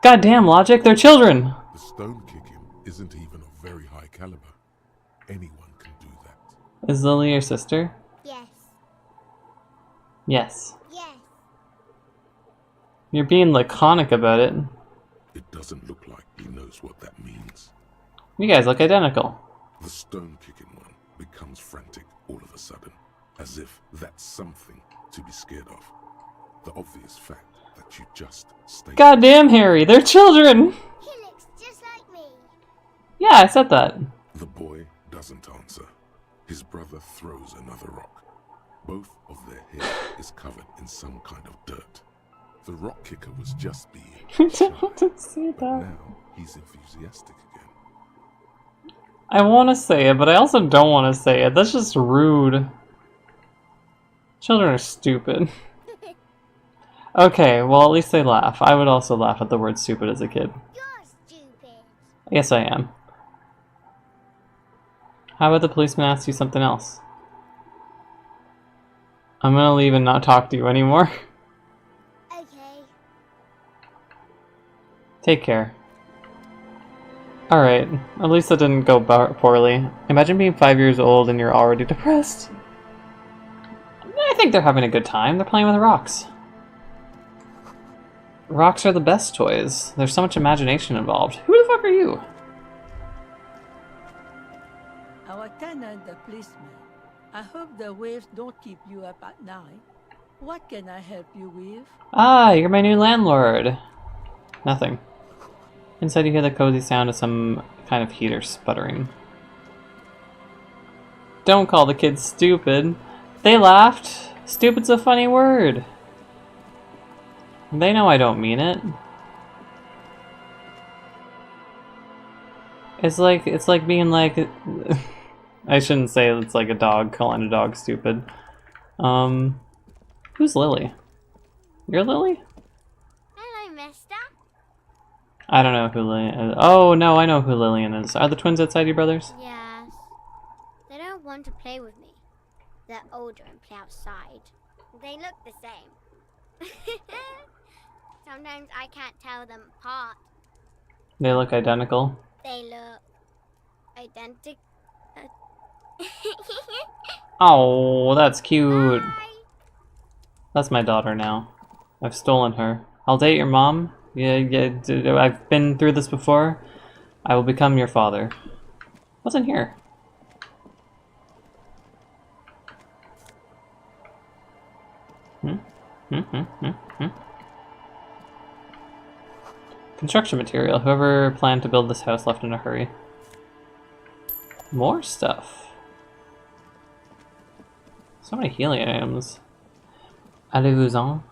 Goddamn logic, they're children! The stone kicking isn't even of very high caliber. Anyone can do that. Is Lily your sister? Yes. Yes. Yes. You're being laconic about it. It doesn't look like he knows what that means. You guys look identical. The stone-kicking one becomes frantic all of a sudden, as if that's something to be scared of. The obvious fact that you just stay... Goddamn, Harry, they're children! He looks just like me. Yeah, I said that. The boy doesn't answer. His brother throws another rock. Both of their hair is covered in some kind of dirt. The rock kicker was just being I don't want to say but that. now he's enthusiastic again. I want to say it, but I also don't want to say it. That's just rude. Children are stupid. Okay, well at least they laugh. I would also laugh at the word stupid as a kid. You're stupid. Yes, I am. How about the policeman ask you something else? I'm gonna leave and not talk to you anymore. Okay. Take care. Alright, at least that didn't go poorly. Imagine being 5 years old and you're already depressed. I think they're having a good time. They're playing with rocks. Rocks are the best toys. There's so much imagination involved. Who the fuck are you? Our tenant, the policeman. I hope the waves don't keep you up at night. What can I help you with? Ah, you're my new landlord. Nothing. Inside you hear the cozy sound of some kind of heater sputtering. Don't call the kids stupid. They laughed. Stupid's a funny word. They know I don't mean it. It's like being like I shouldn't say it's like a dog calling a dog stupid. Who's Lily? You're Lily? Hello, mister. I don't know who Lillian is. Oh no, I know who Lillian is. Are the twins outside your brothers? Yes. They don't want to play with me. They're older and play outside. They look the same. Sometimes I can't tell them apart. They look identical. They look identical. Oh, that's cute. Bye. That's my daughter now. I've stolen her. I'll date your mom. Yeah, I've been through this before. I will become your father. What's in here? Construction material. Whoever planned to build this house left in a hurry. More stuff. So many healing items. Allez-vous-en.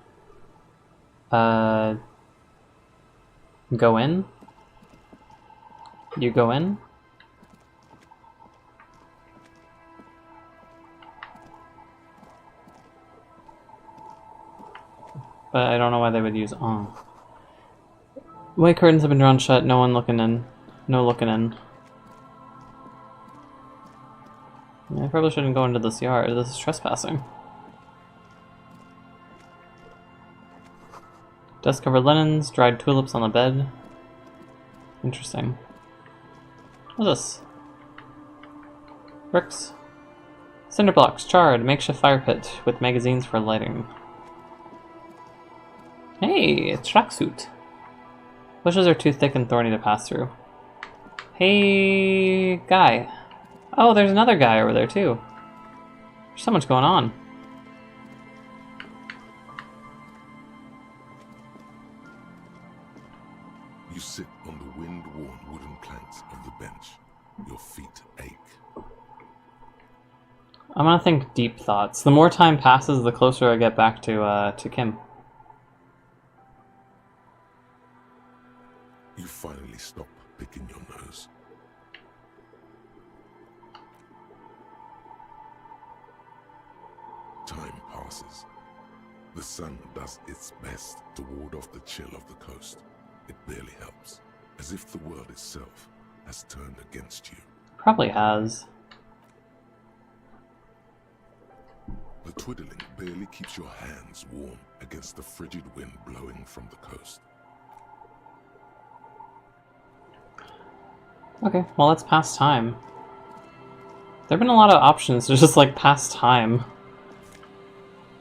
Go in? You go in? But I don't know why they would use on. White curtains have been drawn shut, no one looking in. No looking in. I probably shouldn't go into this yard, this is trespassing. Dust-covered linens, dried tulips on the bed. Interesting. What's this? Bricks. Cinder blocks, charred, makeshift fire pit with magazines for lighting. Hey, a tracksuit. Bushes are too thick and thorny to pass through. Hey, guy. Oh, there's another guy over there too. There's so much going on. You sit on the wind-worn wooden planks of the bench. Your feet ache. I'm gonna think deep thoughts. The more time passes, the closer I get back to Kim. You finally stop picking your nose. Time passes. The sun does its best to ward off the chill of the coast. It barely helps, as if the world itself has turned against you. Probably has. The twiddling barely keeps your hands warm against the frigid wind blowing from the coast. Okay, well, let's pass time. There have been a lot of options to just, like, pass time.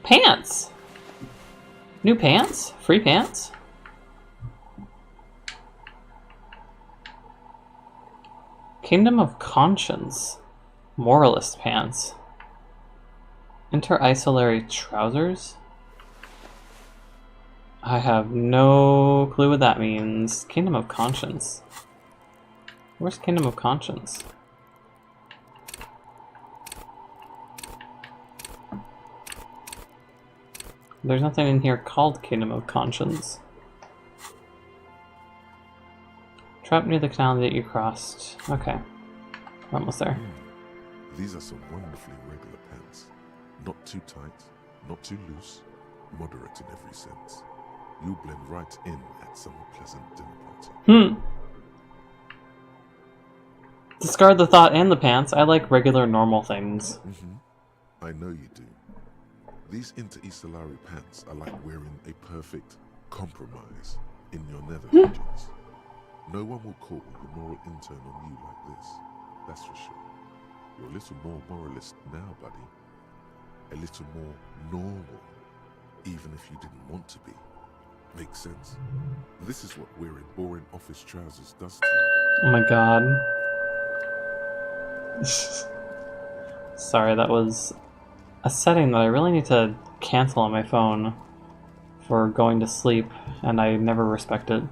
Pants! New pants? Free pants? Kingdom of Conscience. Moralist pants. Inter-isolary trousers? I have no clue what that means. Kingdom of Conscience. Where's Kingdom of Conscience? There's nothing in here called Kingdom of Conscience. Trapped near the canal that you crossed. Okay. We're almost there. These are some wonderfully regular pants. Not too tight, not too loose, moderate in every sense. You'll blend right in at some pleasant dinner party. Discard the thought and the pants. I like regular, normal things. I know you do. These inter-isolari pants are like wearing a perfect compromise in your nether regions. No one will call the moral intern on you like this, that's for sure. You're a little more moralist now, buddy. A little more normal, even if you didn't want to be. Makes sense. This is what wearing boring office trousers does to you. Oh my god. Sorry, that was a setting that I really need to cancel on my phone for going to sleep, and I never respect it.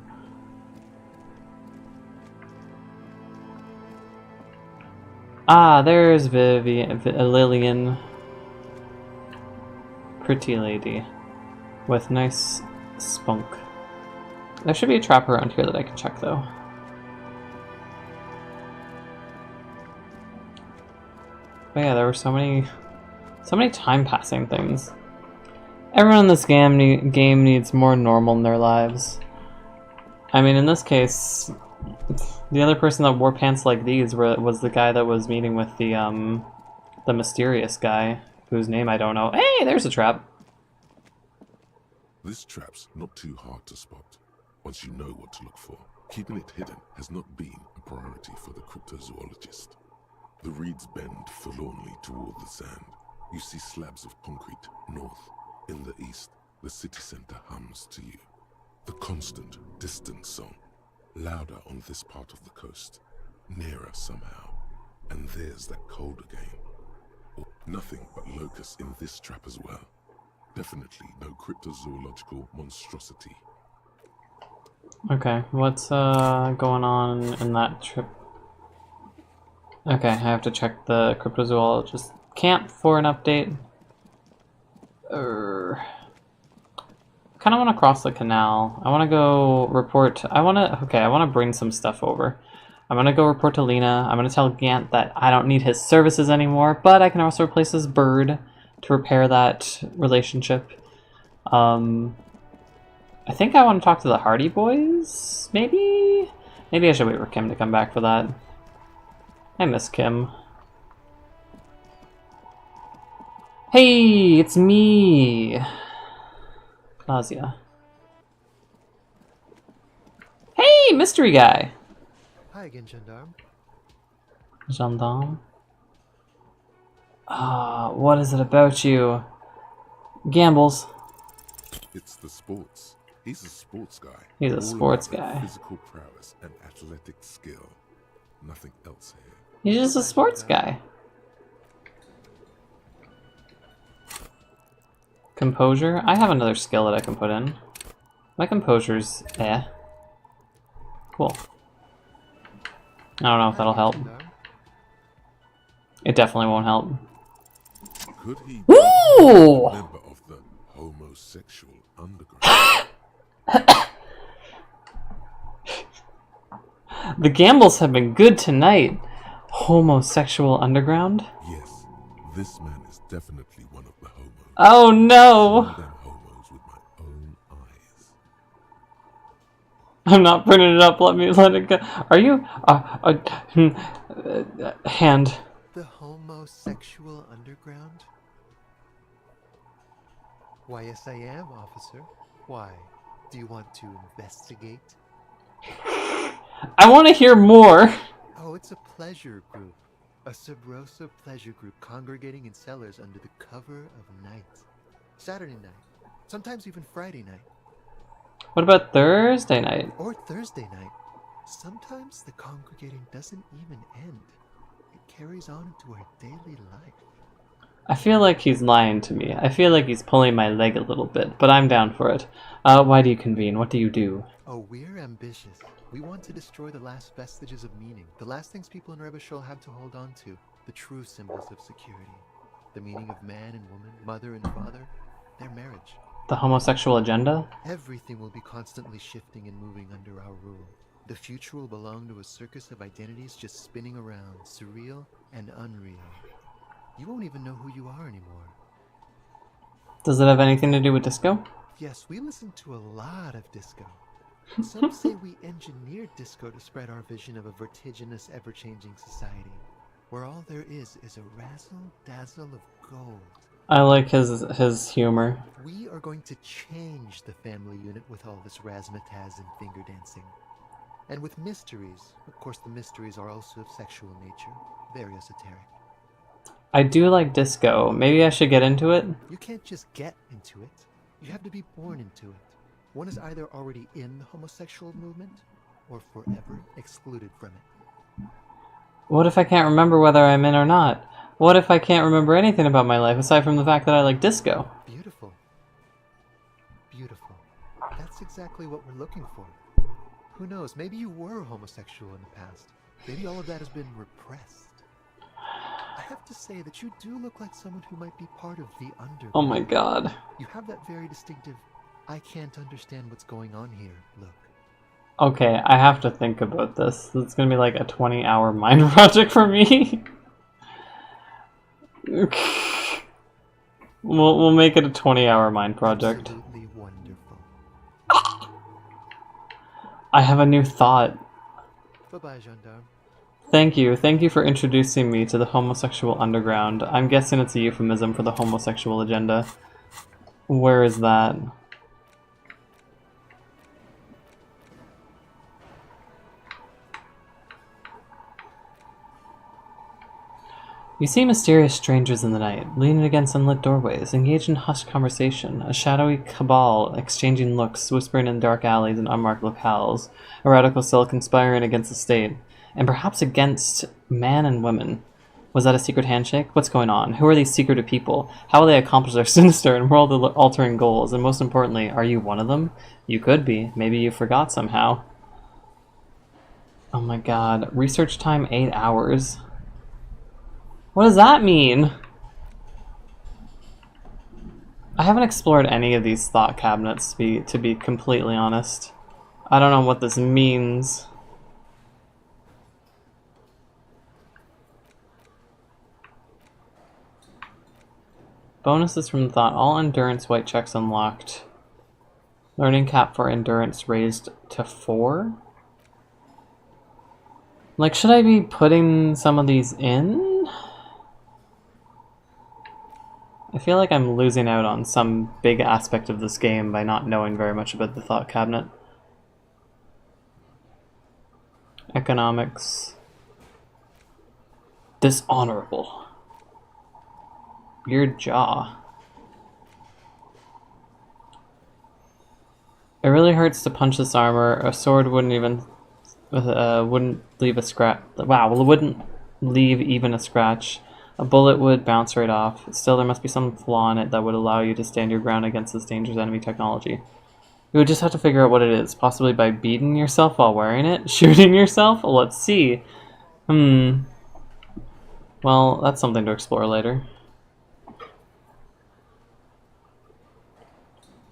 Ah, there's Lillian. Pretty lady. With nice spunk. There should be a trap around here that I can check, though. But yeah, there were so many time-passing things. Everyone in this game needs more normal in their lives. I mean, in this case, the other person that wore pants like these was the guy that was meeting with the mysterious guy, whose name I don't know. Hey, there's a trap! This trap's not too hard to spot, once you know what to look for. Keeping it hidden has not been a priority for the cryptozoologist. The reeds bend forlornly toward the sand. You see slabs of concrete north. In the east, the city center hums to you. The constant, distant song, louder on this part of the coast, nearer somehow. And there's that code again. Nothing but locusts in this trap as well. Definitely no cryptozoological monstrosity. Okay, what's going on in that trip? Okay, I have to check the cryptozoologist camp for an update. Kind of want to cross the canal. I want to go report. I want to bring some stuff over. I'm going to go report to Lena. I'm going to tell Gant that I don't need his services anymore, but I can also replace his bird to repair that relationship. I think I want to talk to the Hardy Boys, maybe? Maybe I should wait for Kim to come back for that. I miss Kim. Hey, it's me! Nausea. Hey, mystery guy! Hi again, Gendarme. Gendarme? What is it about you? Gambles. It's the sports. He's a sports guy. He's a sports guy. Physical prowess and athletic skill. Nothing else here. He's just a sports guy. Composure? I have another skill that I can put in. My composure's cool. I don't know if that'll help. It definitely won't help. Could he Ooh! be a member of the homosexual underground? The gambles have been good tonight. Homosexual underground? Yes, this man is definitely one of the homos. Oh no! I've seen them homos with my own eyes. I'm not printing it up. Let it go. Are you? Hand. The homosexual underground? Why, yes, I am, officer. Why? Do you want to investigate? I want to hear more. Oh, it's a pleasure group. A subversive pleasure group congregating in cellars under the cover of night. Saturday night. Sometimes even Friday night. What about Thursday night? Or Thursday night. Sometimes the congregating doesn't even end. It carries on into our daily life. I feel like he's lying to me. I feel like he's pulling my leg a little bit, but I'm down for it. Why do you convene? What do you do? Oh, we're ambitious. We want to destroy the last vestiges of meaning, the last things people in Rebishol have to hold on to, the true symbols of security. The meaning of man and woman, mother and father, their marriage. The homosexual agenda? Everything will be constantly shifting and moving under our rule. The future will belong to a circus of identities just spinning around, surreal and unreal. You won't even know who you are anymore. Does it have anything to do with disco? Yes, we listen to a lot of disco. Some say we engineered disco to spread our vision of a vertiginous, ever-changing society, where all there is a razzle-dazzle of gold. I like his humor. We are going to change the family unit with all this razzmatazz and finger dancing. And with mysteries. Of course, the mysteries are also of sexual nature. Very esoteric. I do like disco. Maybe I should get into it? You can't just get into it. You have to be born into it. One is either already in the homosexual movement or forever excluded from it. What if I can't remember whether I'm in or not? What if I can't remember anything about my life aside from the fact that I like disco? Beautiful. Beautiful. That's exactly what we're looking for. Who knows, maybe you were homosexual in the past. Maybe all of that has been repressed. I have to say that you do look like someone who might be part of the underground. Oh my god. You have that very distinctive, I can't understand what's going on here look. Okay, I have to think about this. It's gonna be like a 20-hour mind project for me. We'll make it a 20-hour mind project. Absolutely wonderful. I have a new thought. Bye-bye, gendarme. Thank you for introducing me to the homosexual underground. I'm guessing it's a euphemism for the homosexual agenda. Where is that? You see mysterious strangers in the night, leaning against unlit doorways, engaged in hushed conversation, a shadowy cabal exchanging looks, whispering in dark alleys and unmarked locales, a radical cell conspiring against the state, and perhaps against man and women. Was that a secret handshake? What's going on? Who are these secretive people? How will they accomplish their sinister and world-altering goals? And most importantly, are you one of them? You could be. Maybe you forgot somehow. Oh my god. Research time 8 hours. What does that mean? I haven't explored any of these thought cabinets, to be completely honest. I don't know what this means. Bonuses from the thought. All endurance white checks unlocked. Learning cap for endurance raised to 4? Like, should I be putting some of these in? I feel like I'm losing out on some big aspect of this game by not knowing very much about the thought cabinet. Economics. Dishonorable. Your jaw. It really hurts to punch this armor. A sword wouldn't leave a scratch. Wow, it wouldn't leave even a scratch. A bullet would bounce right off. Still, there must be some flaw in it that would allow you to stand your ground against this dangerous enemy technology. You would just have to figure out what it is, possibly by beating yourself while wearing it? Shooting yourself? Well, let's see. Well, that's something to explore later.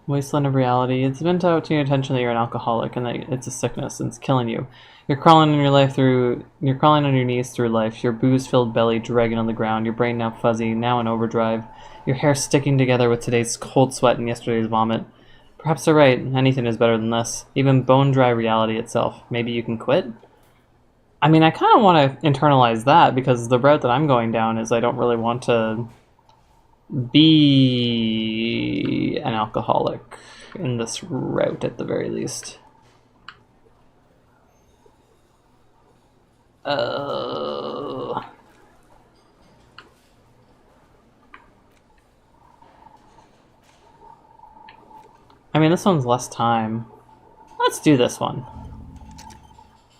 Wasteland of reality. It's been out to your attention that you're an alcoholic and that it's a sickness and it's killing you. You're crawling on your knees through life, your booze-filled belly dragging on the ground, your brain now fuzzy, now in overdrive, your hair sticking together with today's cold sweat and yesterday's vomit. Perhaps they're right, anything is better than this. Even bone-dry reality itself. Maybe you can quit? I mean, I kind of want to internalize that, because the route that I'm going down is I don't really want to be an alcoholic in this route, at the very least. I mean, this one's less time. Let's do this one.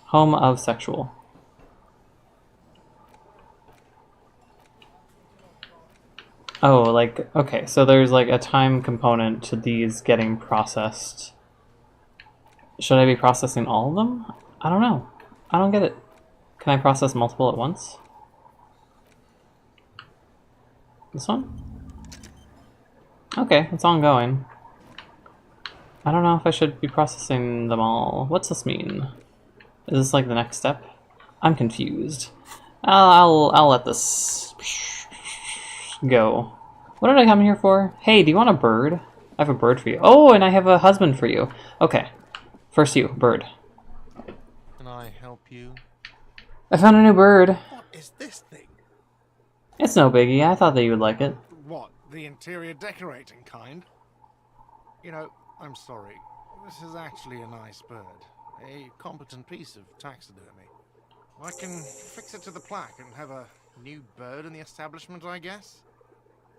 Home of Sexual. Oh, like, okay, so there's like a time component to these getting processed. Should I be processing all of them? I don't know. I don't get it. Can I process multiple at once? This one? Okay, it's ongoing. I don't know if I should be processing them all. What's this mean? Is this like the next step? I'm confused. I'll let this go. What did I come here for? Hey, do you want a bird? I have a bird for you. Oh, and I have a husband for you. Okay. First you, bird. Can I help you? I found a new bird. What is this thing? It's no biggie. I thought that you would like it. What, the interior decorating kind? You know, I'm sorry. This is actually a nice bird. A competent piece of taxidermy. I can fix it to the plaque and have a new bird in the establishment, I guess.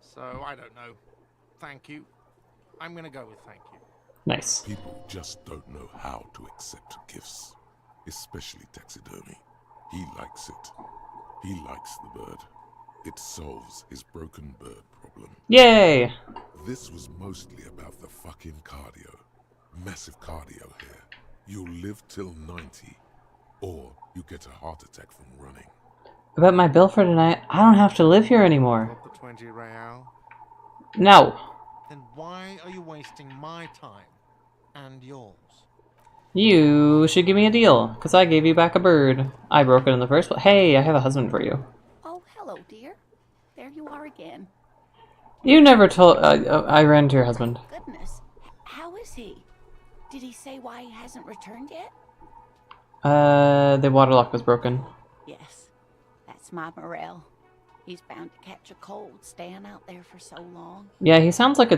So, I don't know. Thank you. I'm gonna go with thank you. Nice. People just don't know how to accept gifts, especially taxidermy. He likes it. He likes the bird. It solves his broken bird problem. Yay! This was mostly about the fucking cardio. Massive cardio here. You'll live till 90, or you get a heart attack from running. About my bill for tonight, I don't have to live here anymore. Not the 20 real. No. Then why are you wasting my time and yours? You should give me a deal, because I gave you back a bird. I broke it in the first place. Hey, I have a husband for you. Oh, hello, dear. There you are again. You never told... I ran to your husband. Goodness. How is he? Did he say why he hasn't returned yet? The water lock was broken. Yes. That's my Morel. He's bound to catch a cold staying out there for so long. Yeah, he sounds like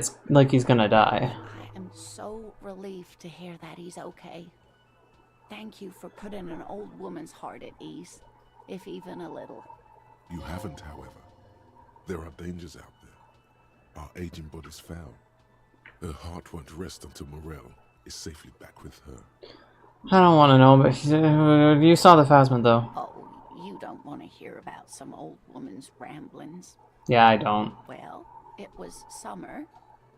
he's gonna die. I am so relieved to hear that he's okay. Thank you for putting an old woman's heart at ease, if even a little. You haven't, however. There are dangers out there. Our aging body's foul. Her heart won't rest until Morel is safely back with her. I don't want to know, but you saw the Phasmid, though. Oh, you don't want to hear about some old woman's ramblings. Yeah, I don't. Well, it was summer.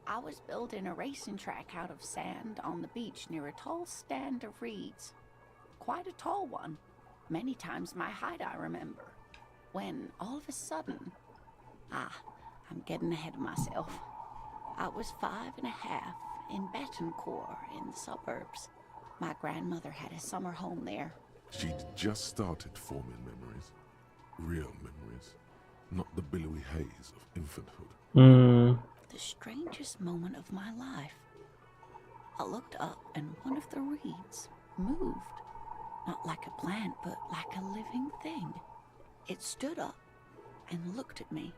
I was building a racing track out of sand on the beach near a tall stand of reeds. Quite a tall one. Many times my height, I remember. When, all of a sudden... I'm getting ahead of myself. I was 5 and a half in Betancourt in the suburbs. My grandmother had a summer home there. She'd just started forming memories. Real memories. Not the billowy haze of infanthood. The strangest moment of my life. I looked up and one of the reeds moved. Not like a plant, but like a living thing. It stood up and looked at me.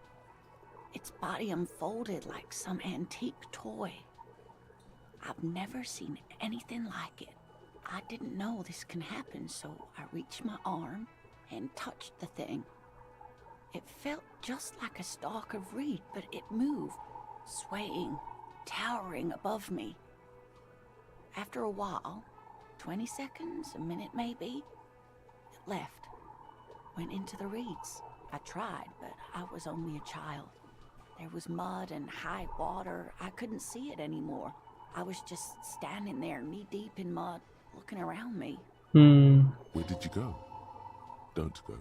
Its body unfolded like some antique toy. I've never seen anything like it. I didn't know this can happen, so I reached my arm and touched the thing. It felt just like a stalk of reed, but it moved, swaying, towering above me. After a while, 20 seconds, a minute maybe, it left, went into the reeds. I tried, but I was only a child. There was mud and high water. I couldn't see it anymore. I was just standing there, knee-deep in mud, looking around me. Where did you go? Don't go.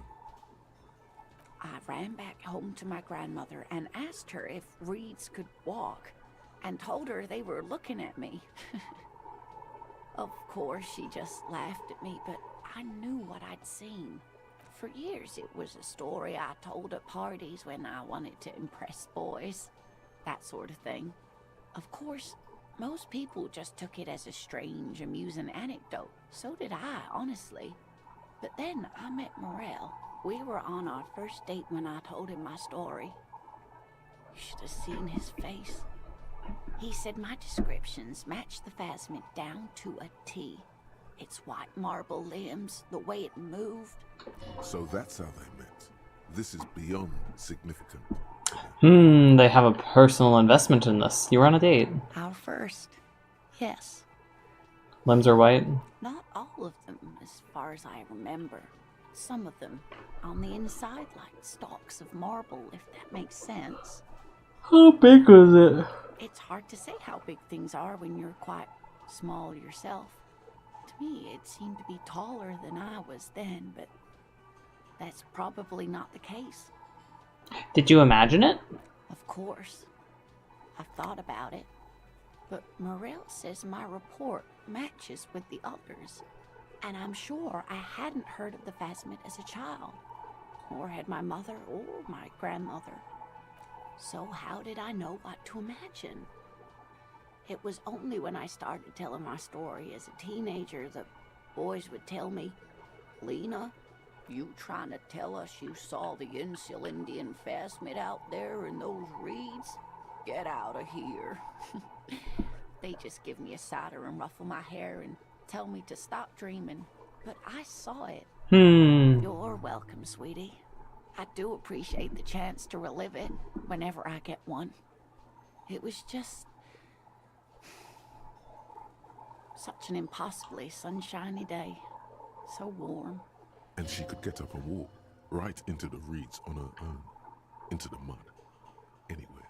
I ran back home to my grandmother and asked her if reeds could walk, and told her they were looking at me. Of course, she just laughed at me, but I knew what I'd seen. For years, it was a story I told at parties when I wanted to impress boys. That sort of thing. Of course, most people just took it as a strange, amusing anecdote. So did I, honestly. But then I met Morel. We were on our first date when I told him my story. You should have seen his face. He said my descriptions matched the Phasmid down to a T. Its white marble limbs, the way it moved. So that's how they met. This is beyond significant. They have a personal investment in this. You were on a date. Our first. Yes. Limbs are white? Not all of them, as far as I remember. Some of them on the inside like stalks of marble, if that makes sense. How big was it? It's hard to say how big things are when you're quite small yourself. To me, it seemed to be taller than I was then, but that's probably not the case. Did you imagine it? Of course. I've thought about it. But Morel says my report matches with the others. And I'm sure I hadn't heard of the Phasmid as a child. Nor had my mother or my grandmother. So how did I know what to imagine? It was only when I started telling my story as a teenager that boys would tell me, Lena, you trying to tell us you saw the Insulindian Phasmid out there in those reeds? Get out of here. They just give me a cider and ruffle my hair and tell me to stop dreaming. But I saw it. You're welcome, sweetie. I do appreciate the chance to relive it whenever I get one. It was just... Such an impossibly sunshiny day. So warm. And she could get up and walk right into the reeds on her own. Into the mud. Anywhere.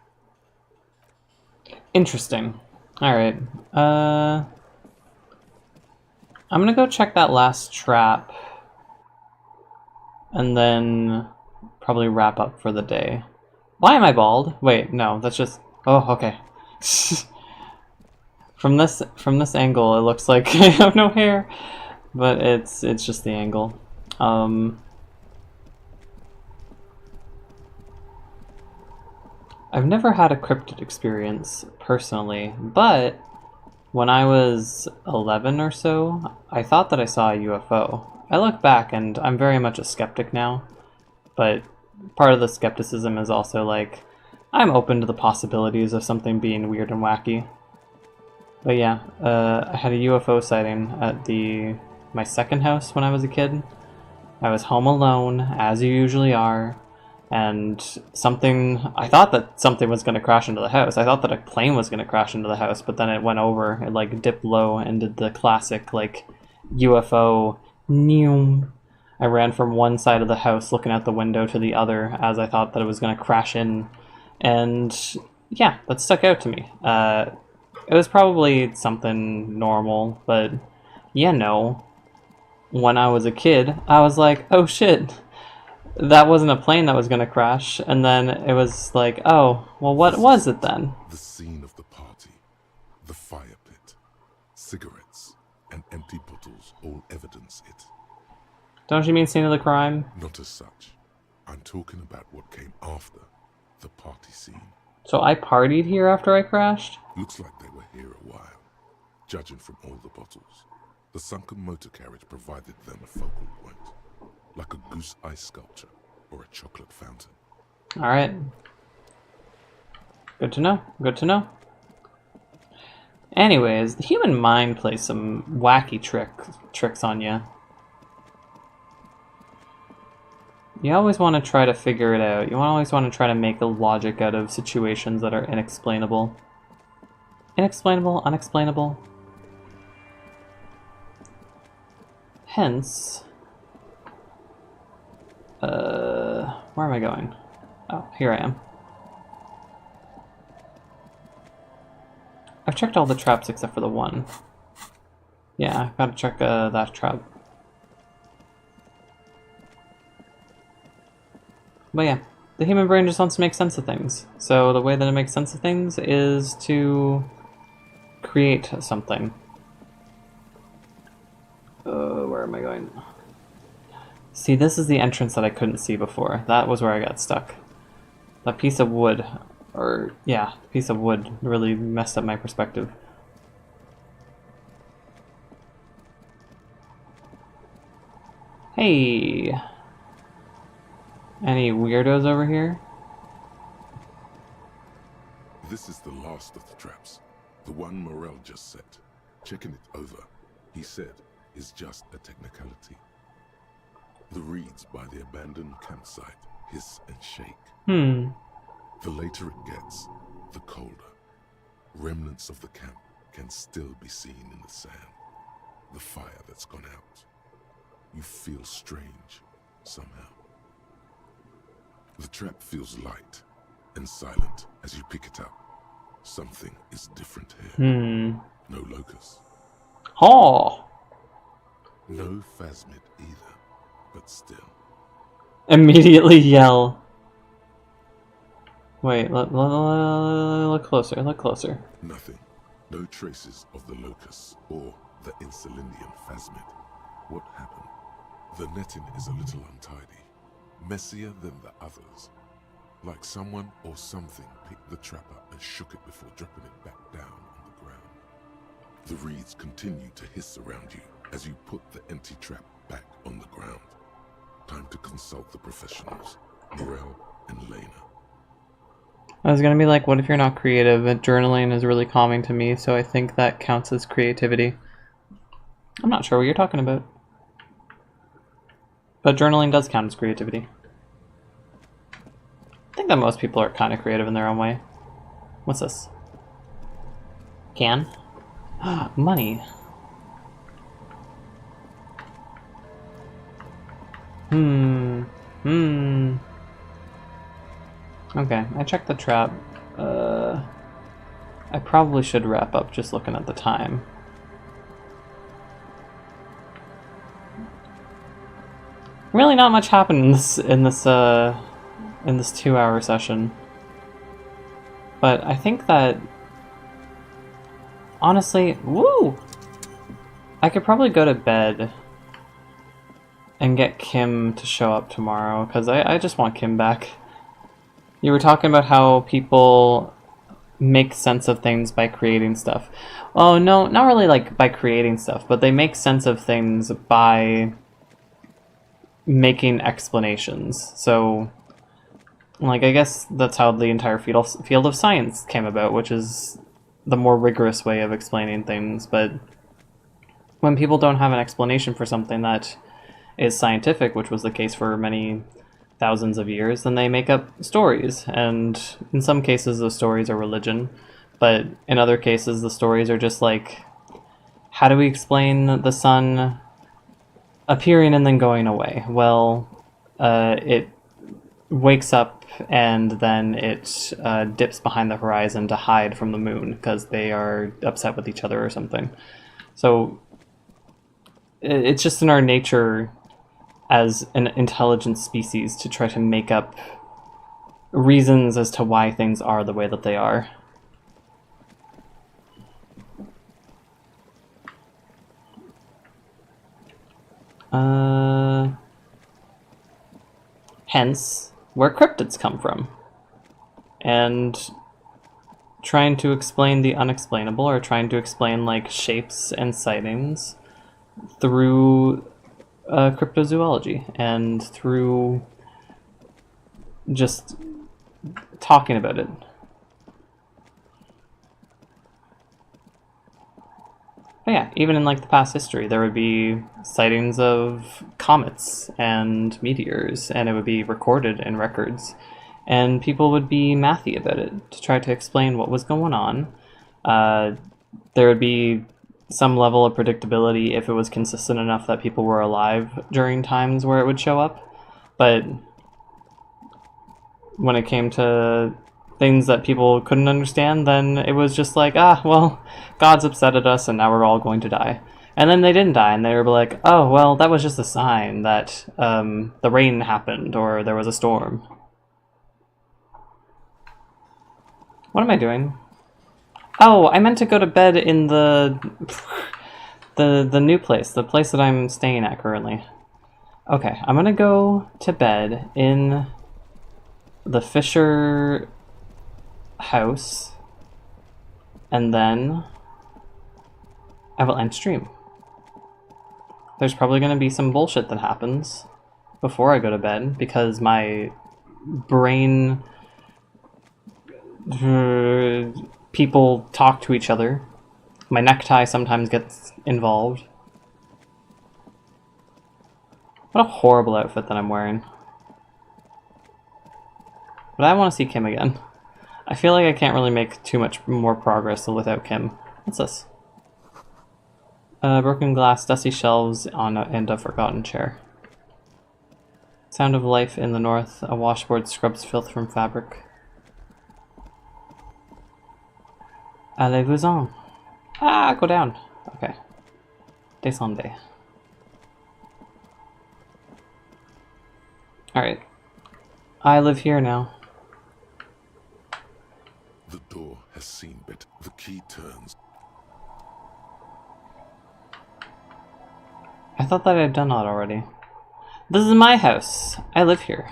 Interesting. Alright. I'm gonna go check that last trap. And then probably wrap up for the day. Why am I bald? Wait, no, that's just... Oh, okay. From this angle, it looks like I have no hair. But it's just the angle. I've never had a cryptid experience, personally, but when I was 11 or so, I thought that I saw a UFO. I look back and I'm very much a skeptic now, but part of the skepticism is also like, I'm open to the possibilities of something being weird and wacky. But yeah, I had a UFO sighting at my second house when I was a kid. I was home alone, as you usually are, and I thought that something was going to crash into the house. I thought that a plane was going to crash into the house, but then it went over, it like dipped low and did the classic like UFO neum. I ran from one side of the house looking out the window to the other as I thought that it was going to crash in, and yeah, that stuck out to me. It was probably something normal, but yeah, no. When I was a kid, I was like, oh shit, that wasn't a plane that was going to crash. And then it was like, oh, well, what was it then? The scene of the party, the fire pit, cigarettes, and empty bottles all evidence it. Don't you mean scene of the crime? Not as such. I'm talking about what came after the party scene. So I partied here after I crashed? Looks like they were here a while, judging from all the bottles. The sunken motor carriage provided them a focal point, like a goose ice sculpture or a chocolate fountain. Alright. Good to know. Good to know. Anyways, the human mind plays some wacky tricks on you. You always want to try to figure it out. You always want to try to make the logic out of situations that are inexplainable. Inexplainable, unexplainable. Hence... where am I going? Oh, here I am. I've checked all the traps except for the one. Yeah, I've got to check that trap. But yeah, the human brain just wants to make sense of things. So the way that it makes sense of things is to create something. Where am I going? See, this is the entrance that I couldn't see before. That was where I got stuck. That piece of wood, or yeah, the piece of wood really messed up my perspective. Hey! Any weirdos over here? This is the last of the traps. The one Morel just set. Checking it over, he said, is just a technicality. The reeds by the abandoned campsite hiss and shake. The later it gets, the colder. Remnants of the camp can still be seen in the sand. The fire that's gone out. You feel strange, somehow. The trap feels light and silent as you pick it up. Something is different here. No locust. Oh! No phasmid either, but still. Immediately yell. Wait, look closer, look closer. Nothing. No traces of the locusts or the Insulindian phasmid. What happened? The netting is a little untidy. Messier than the others. Like someone or something picked the trap up and shook it before dropping it back down on the ground. The reeds continue to hiss around you as you put the empty trap back on the ground. Time to consult the professionals, Morel and Lena. I was gonna be like, what if you're not creative? Journaling is really calming to me, so I think that counts as creativity. I'm not sure what you're talking about. But journaling does count as creativity. I think that most people are kind of creative in their own way. What's this? Can? Money. Okay, I checked the trap. I probably should wrap up just looking at the time. Really not much happened in this 2-hour session. But I think that honestly, woo! I could probably go to bed and get Kim to show up tomorrow, because I just want Kim back. You were talking about how people make sense of things by creating stuff. Oh, no, not really like by creating stuff, but they make sense of things by making explanations. So, like, I guess that's how the entire field of science came about, which is the more rigorous way of explaining things. But when people don't have an explanation for something that is scientific, which was the case for many thousands of years, then they make up stories. And in some cases, those stories are religion. But in other cases, the stories are just like, how do we explain the sun appearing and then going away? Well, it wakes up and then it dips behind the horizon to hide from the moon because they are upset with each other or something. So it's just in our nature as an intelligent species to try to make up reasons as to why things are the way that they are. Hence, where cryptids come from. And trying to explain the unexplainable, or trying to explain, like, shapes and sightings through cryptozoology, and through just talking about it. But yeah, even in like the past history, there would be sightings of comets and meteors, and it would be recorded in records. And people would be mathy about it to try to explain what was going on. There would be some level of predictability if it was consistent enough that people were alive during times where it would show up. But when it came to things that people couldn't understand, then it was just like, well, God's upset at us and now we're all going to die. And then they didn't die, and they were like, oh, well, that was just a sign that the rain happened or there was a storm. What am I doing? Oh, I meant to go to bed in the new place, the place that I'm staying at currently. Okay, I'm gonna go to bed in the Fisher house, and then I will end stream. There's probably going to be some bullshit that happens before I go to bed, because my brain... people talk to each other. My necktie sometimes gets involved. What a horrible outfit that I'm wearing. But I want to see Kim again. I feel like I can't really make too much more progress without Kim. What's this? Broken glass, dusty shelves and a forgotten chair. Sound of life in the north. A washboard scrubs filth from fabric. Allez-vous-en. Go down. Okay. Descendez. Alright. I live here now. The door has seen better. The key turns. I thought that I had done that already. This is my house. I live here.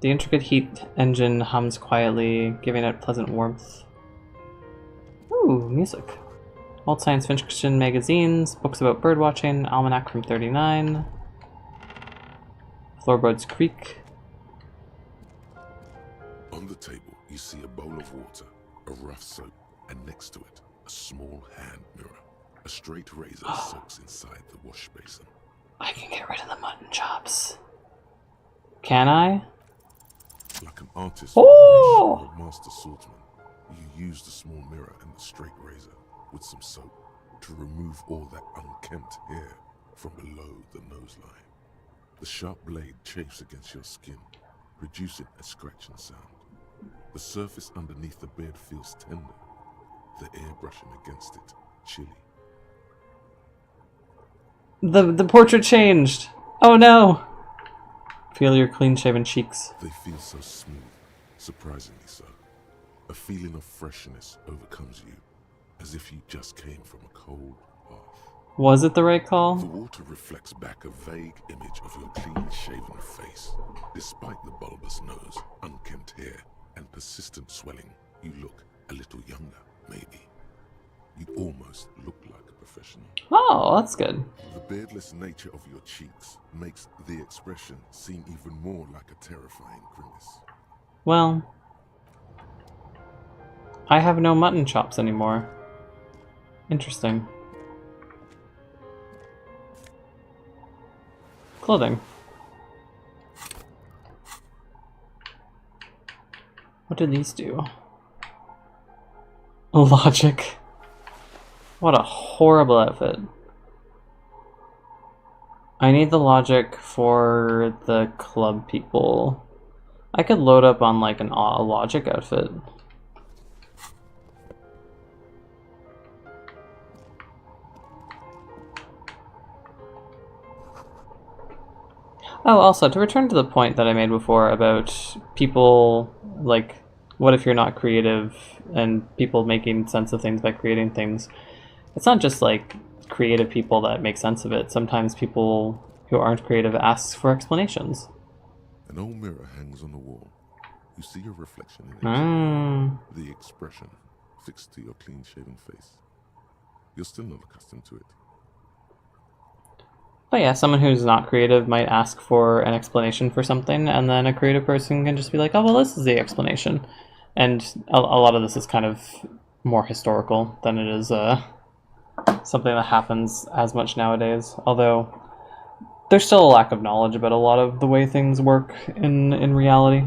The intricate heat engine hums quietly, giving it pleasant warmth. Ooh, music. Old science fiction magazines, books about birdwatching, almanac from 39. Floorboards creak. On the table, you see a bowl of water, a rough soap, and next to it, a small hand mirror. A straight razor soaks inside the wash basin. I can get rid of the mutton chops. Can I? Like an artist or a master swordsman, you use the small mirror and the straight razor with some soap to remove all that unkempt hair from below the noseline. The sharp blade chafes against your skin, reducing a scratching sound. The surface underneath the bed feels tender, the air brushing against it, chilly. The portrait changed! Oh no! Feel your clean-shaven cheeks. They feel so smooth, surprisingly so. A feeling of freshness overcomes you, as if you just came from a cold bath. Was it the right call? The water reflects back a vague image of your clean-shaven face. Despite the bulbous nose, unkempt hair, and persistent swelling, you look a little younger, maybe. You almost look like a professional. Oh, that's good. The beardless nature of your cheeks makes the expression seem even more like a terrifying grimace. Well, I have no mutton chops anymore. Interesting. Clothing. What do these do? Logic. What a horrible outfit. I need the logic for the club people. I could load up on like a logic outfit. Oh, also, to return to the point that I made before about people, like, what if you're not creative and people making sense of things by creating things? It's not just, like, creative people that make sense of it. Sometimes people who aren't creative ask for explanations. An old mirror hangs on the wall. You see your reflection in it. The expression fixed to your clean-shaven face. You're still not accustomed to it. But yeah, someone who's not creative might ask for an explanation for something, and then a creative person can just be like, oh, well, this is the explanation. And a lot of this is kind of more historical than it is something that happens as much nowadays. Although, there's still a lack of knowledge about a lot of the way things work in reality.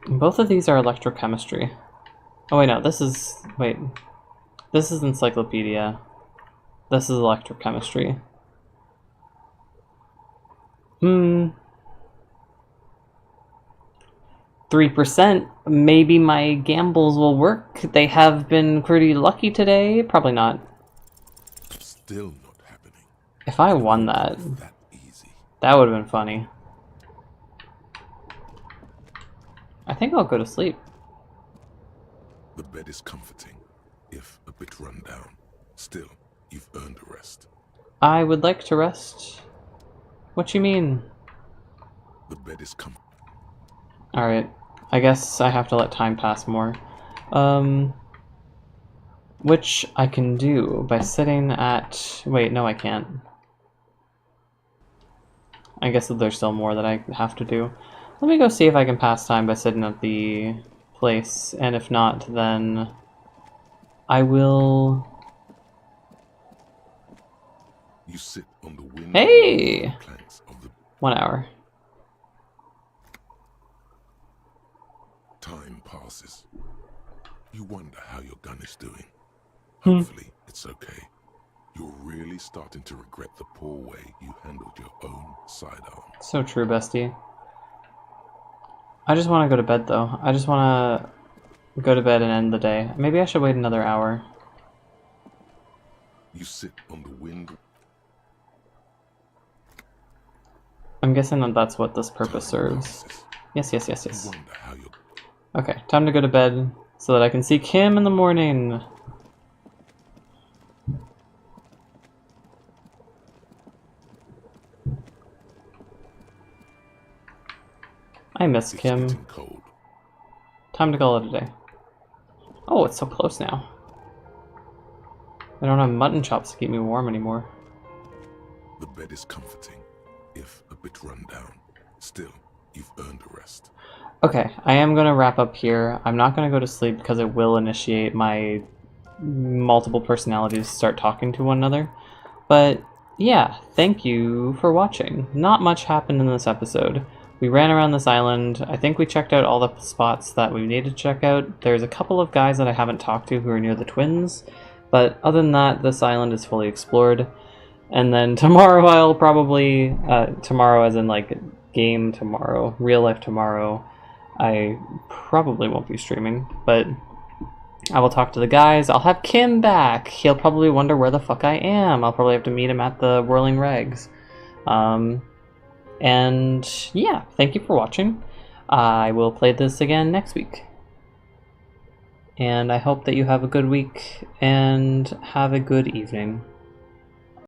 Both of these are electrochemistry. Oh wait, no, this is... wait. This is encyclopedia. This is electrochemistry. 3%. Maybe my gambles will work. They have been pretty lucky today. Probably not. Still not happening. If I won that, that would have been funny. I think I'll go to sleep. The bed is comforting, if a bit run down. Still, you've earned a rest. I would like to rest. What you mean? The bed is comforting. Alright. I guess I have to let time pass more. Which I can do by sitting at... wait, no I can't. I guess that there's still more that I have to do. Let me go see if I can pass time by sitting at the place, and if not, then I will... You sit on the wind. Hey! 1 hour. Time passes. You wonder how your gun is doing. Hopefully, it's okay. You're really starting to regret the poor way you handled your own sidearm. So true, bestie. I just want to go to bed, though. I just want to go to bed and end the day. Maybe I should wait another hour. You sit on the wind. I'm guessing that that's what this purpose serves. Yes, yes, yes, yes. Okay, time to go to bed so that I can see Kim in the morning. I miss Kim. Time to call it a day. Oh, it's so close now. I don't have mutton chops to keep me warm anymore. The bed is comforting, if a bit run down. Still, you've earned a rest. Okay, I am going to wrap up here. I'm not going to go to sleep because it will initiate my multiple personalities to start talking to one another. But yeah, thank you for watching. Not much happened in this episode. We ran around this island. I think we checked out all the spots that we needed to check out. There's a couple of guys that I haven't talked to who are near the twins, But other than that, this island is fully explored. And then tomorrow I'll probably, tomorrow as in like game tomorrow, real life tomorrow, I probably won't be streaming, but I will talk to the guys. I'll have Kim back. He'll probably wonder where the fuck I am. I'll probably have to meet him at the Whirling Regs. And yeah, thank you for watching. I will play this again next week. And I hope that you have a good week and have a good evening.